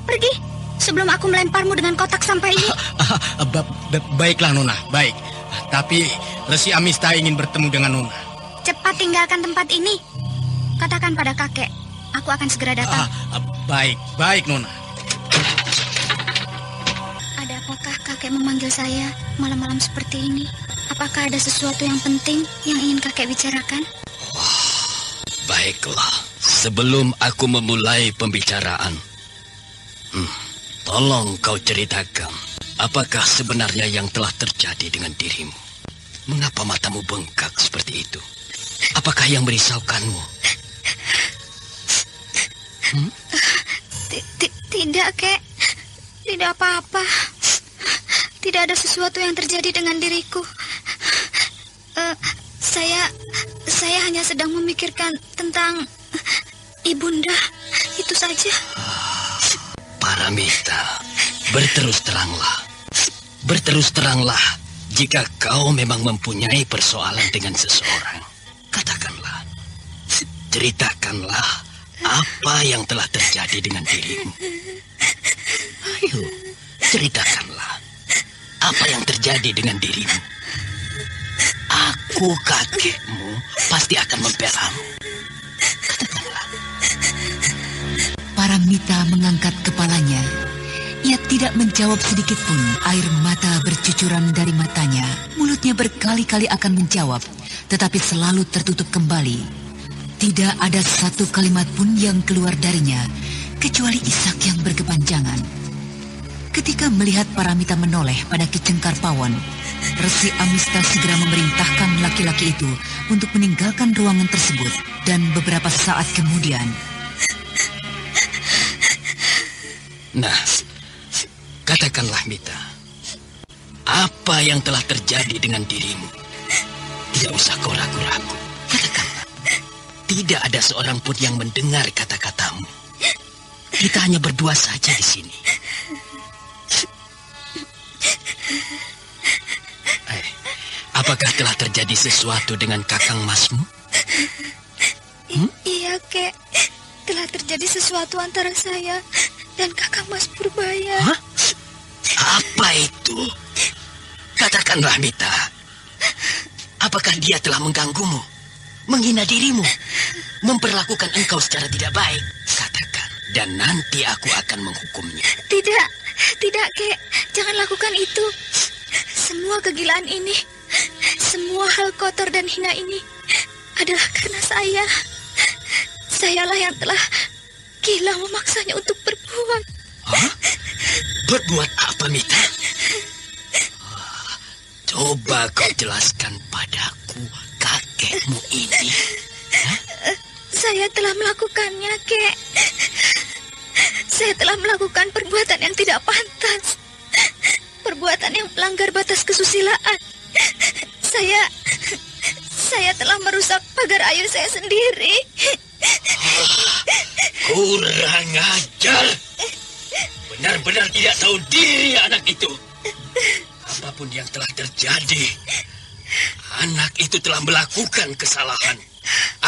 Pergi, sebelum aku melemparmu dengan kotak sampah ini. Baiklah, Nona, baik. Tapi Resi Amista ingin bertemu dengan Nona. Cepat tinggalkan tempat ini. Katakan pada kakek, aku akan segera datang. Baik, Nona. Ada apakah kakek memanggil saya malam-malam seperti ini? Apakah ada sesuatu yang penting yang ingin kakek bicarakan? Baiklah, sebelum aku memulai pembicaraan, tolong kau ceritakan, apakah sebenarnya yang telah terjadi dengan dirimu? Mengapa matamu bengkak seperti itu? Apakah yang merisaukanmu? Tidak, Kek. Tidak apa-apa. Tidak ada sesuatu yang terjadi dengan diriku. Saya hanya sedang memikirkan tentang Ibunda. Itu saja. Paramita, berterus teranglah. Berterus teranglah jika kau memang mempunyai persoalan dengan seseorang. Katakanlah. Ceritakanlah apa yang telah terjadi dengan dirimu. Ayo, ceritakanlah apa yang terjadi dengan dirimu. Aku, kakekmu, pasti akan membelamu. Katakanlah. Paramita mengangkat kepalanya. Ia tidak menjawab sedikit pun. Air mata bercucuran dari matanya. Mulutnya berkali-kali akan menjawab, tetapi selalu tertutup kembali. Tidak ada satu kalimat pun yang keluar darinya, kecuali isak yang berkepanjangan. Ketika melihat Paramita menoleh pada Ki Cengkar Pawon, Resi Amista segera memerintahkan laki-laki itu untuk meninggalkan ruangan tersebut. Dan beberapa saat kemudian, Nah, katakanlah Mita, apa yang telah terjadi dengan dirimu? Tidak usah kau ragu-ragu. Katakanlah. Tidak ada seorang pun yang mendengar kata-katamu. Kita hanya berdua saja di sini. Apakah telah terjadi sesuatu dengan kakang masmu? Iya, Kek. Telah terjadi sesuatu antara saya dan kakang Mas Purbaya. Hah? Apa itu? Katakanlah, Mita. Apakah dia telah mengganggumu? Menghina dirimu? Memperlakukan engkau secara tidak baik? Katakan, dan nanti aku akan menghukumnya. Tidak, Kek. Jangan lakukan itu. Semua kegilaan ini, semua hal kotor dan hina ini adalah karena saya. Sayalah yang telah gila memaksanya untuk berbuat. Hah? Berbuat apa, Mita? Coba kau jelaskan padaku kakekmu ini. Saya telah melakukannya, Kek. Saya telah melakukan perbuatan yang tidak pantas. Perbuatan yang melanggar batas kesusilaan. Saya telah merusak pagar ayu saya sendiri. Kurang ajar. Benar-benar tidak tahu diri anak itu. Apapun yang telah terjadi, anak itu telah melakukan kesalahan.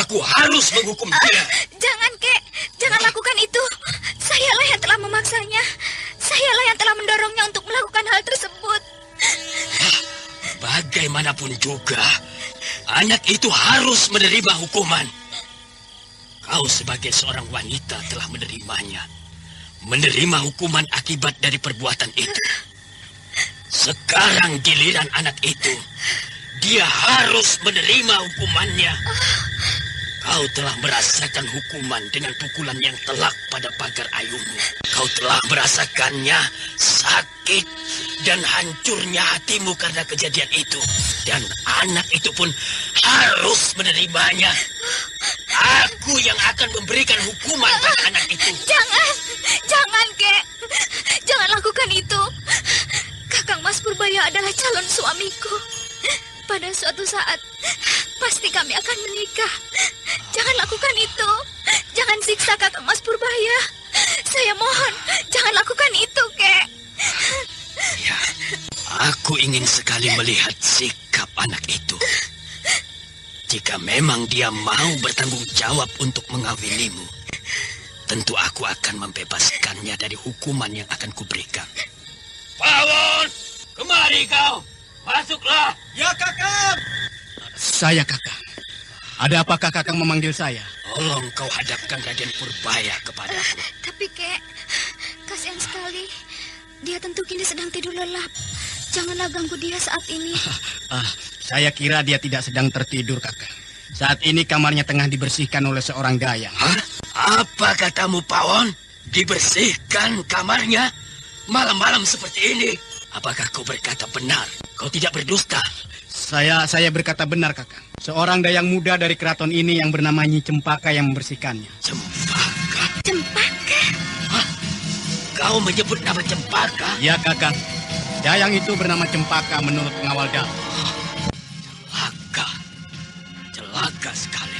Aku harus menghukum dia. Jangan, Kek. Jangan lakukan itu. Sayalah yang telah memaksanya. Sayalah yang telah mendorongnya untuk melakukan hal tersebut. Bagaimanapun juga, anak itu harus menerima hukuman. Kau sebagai seorang wanita telah menerimanya. Menerima hukuman akibat dari perbuatan itu. Sekarang giliran anak itu. Dia harus menerima hukumannya. Kau telah merasakan hukuman dengan pukulan yang telak pada pagar ayumu. Kau telah merasakannya sakit dan hancurnya hatimu karena kejadian itu. Dan anak itu pun harus menerimanya. Aku yang akan memberikan hukuman pada anak itu. Jangan, Kek. Jangan lakukan itu. Kakang Mas Purbaya adalah calon suamiku. Pada suatu saat, pasti kami akan menikah. Jangan lakukan itu. Jangan siksa kakang Mas Purbaya. Saya mohon, jangan lakukan itu, Kek. Ya, aku ingin sekali melihat sikap anak itu. Jika memang dia mau bertanggung jawab untuk mengawinimu, tentu aku akan membebaskannya dari hukuman yang akan kuberikan. Pawon, kemari kau. Masuklah. Ya, Kakang. Saya, Kakang. Ada apakah Kakang memanggil saya? Tolong kau hadapkan Raden Purbaya kepadaku. Tapi, Kek, kasihan sekali. Dia tentu kini sedang tidur lelap. Janganlah ganggu dia saat ini. Saya kira dia tidak sedang tertidur, Kakang. Saat ini kamarnya tengah dibersihkan oleh seorang dayang. Hah? Apa katamu, Pawon? Dibersihkan kamarnya? Malam-malam seperti ini? Apakah kau berkata benar? Kau tidak berdusta? Saya berkata benar, Kakang. Seorang dayang muda dari keraton ini yang bernama Nyi Cempaka yang membersihkannya. Cempaka? Cempaka? Hah? Kau menyebut nama Cempaka? Ya, Kakang. Dayang itu bernama Cempaka menurut pengawal dalam. Celaka sekali.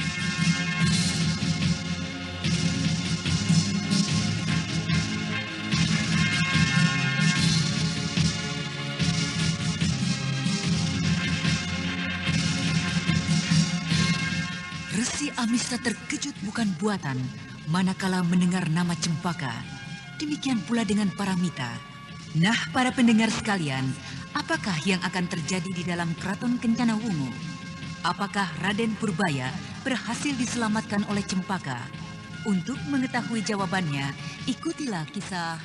Resi Amista terkejut bukan buatan manakala mendengar nama Cempaka. Demikian pula dengan Paramita. Nah, para pendengar sekalian, apakah yang akan terjadi di dalam keraton Kencana Wungu? Apakah Raden Purbaya berhasil diselamatkan oleh Cempaka? Untuk mengetahui jawabannya, ikutilah kisah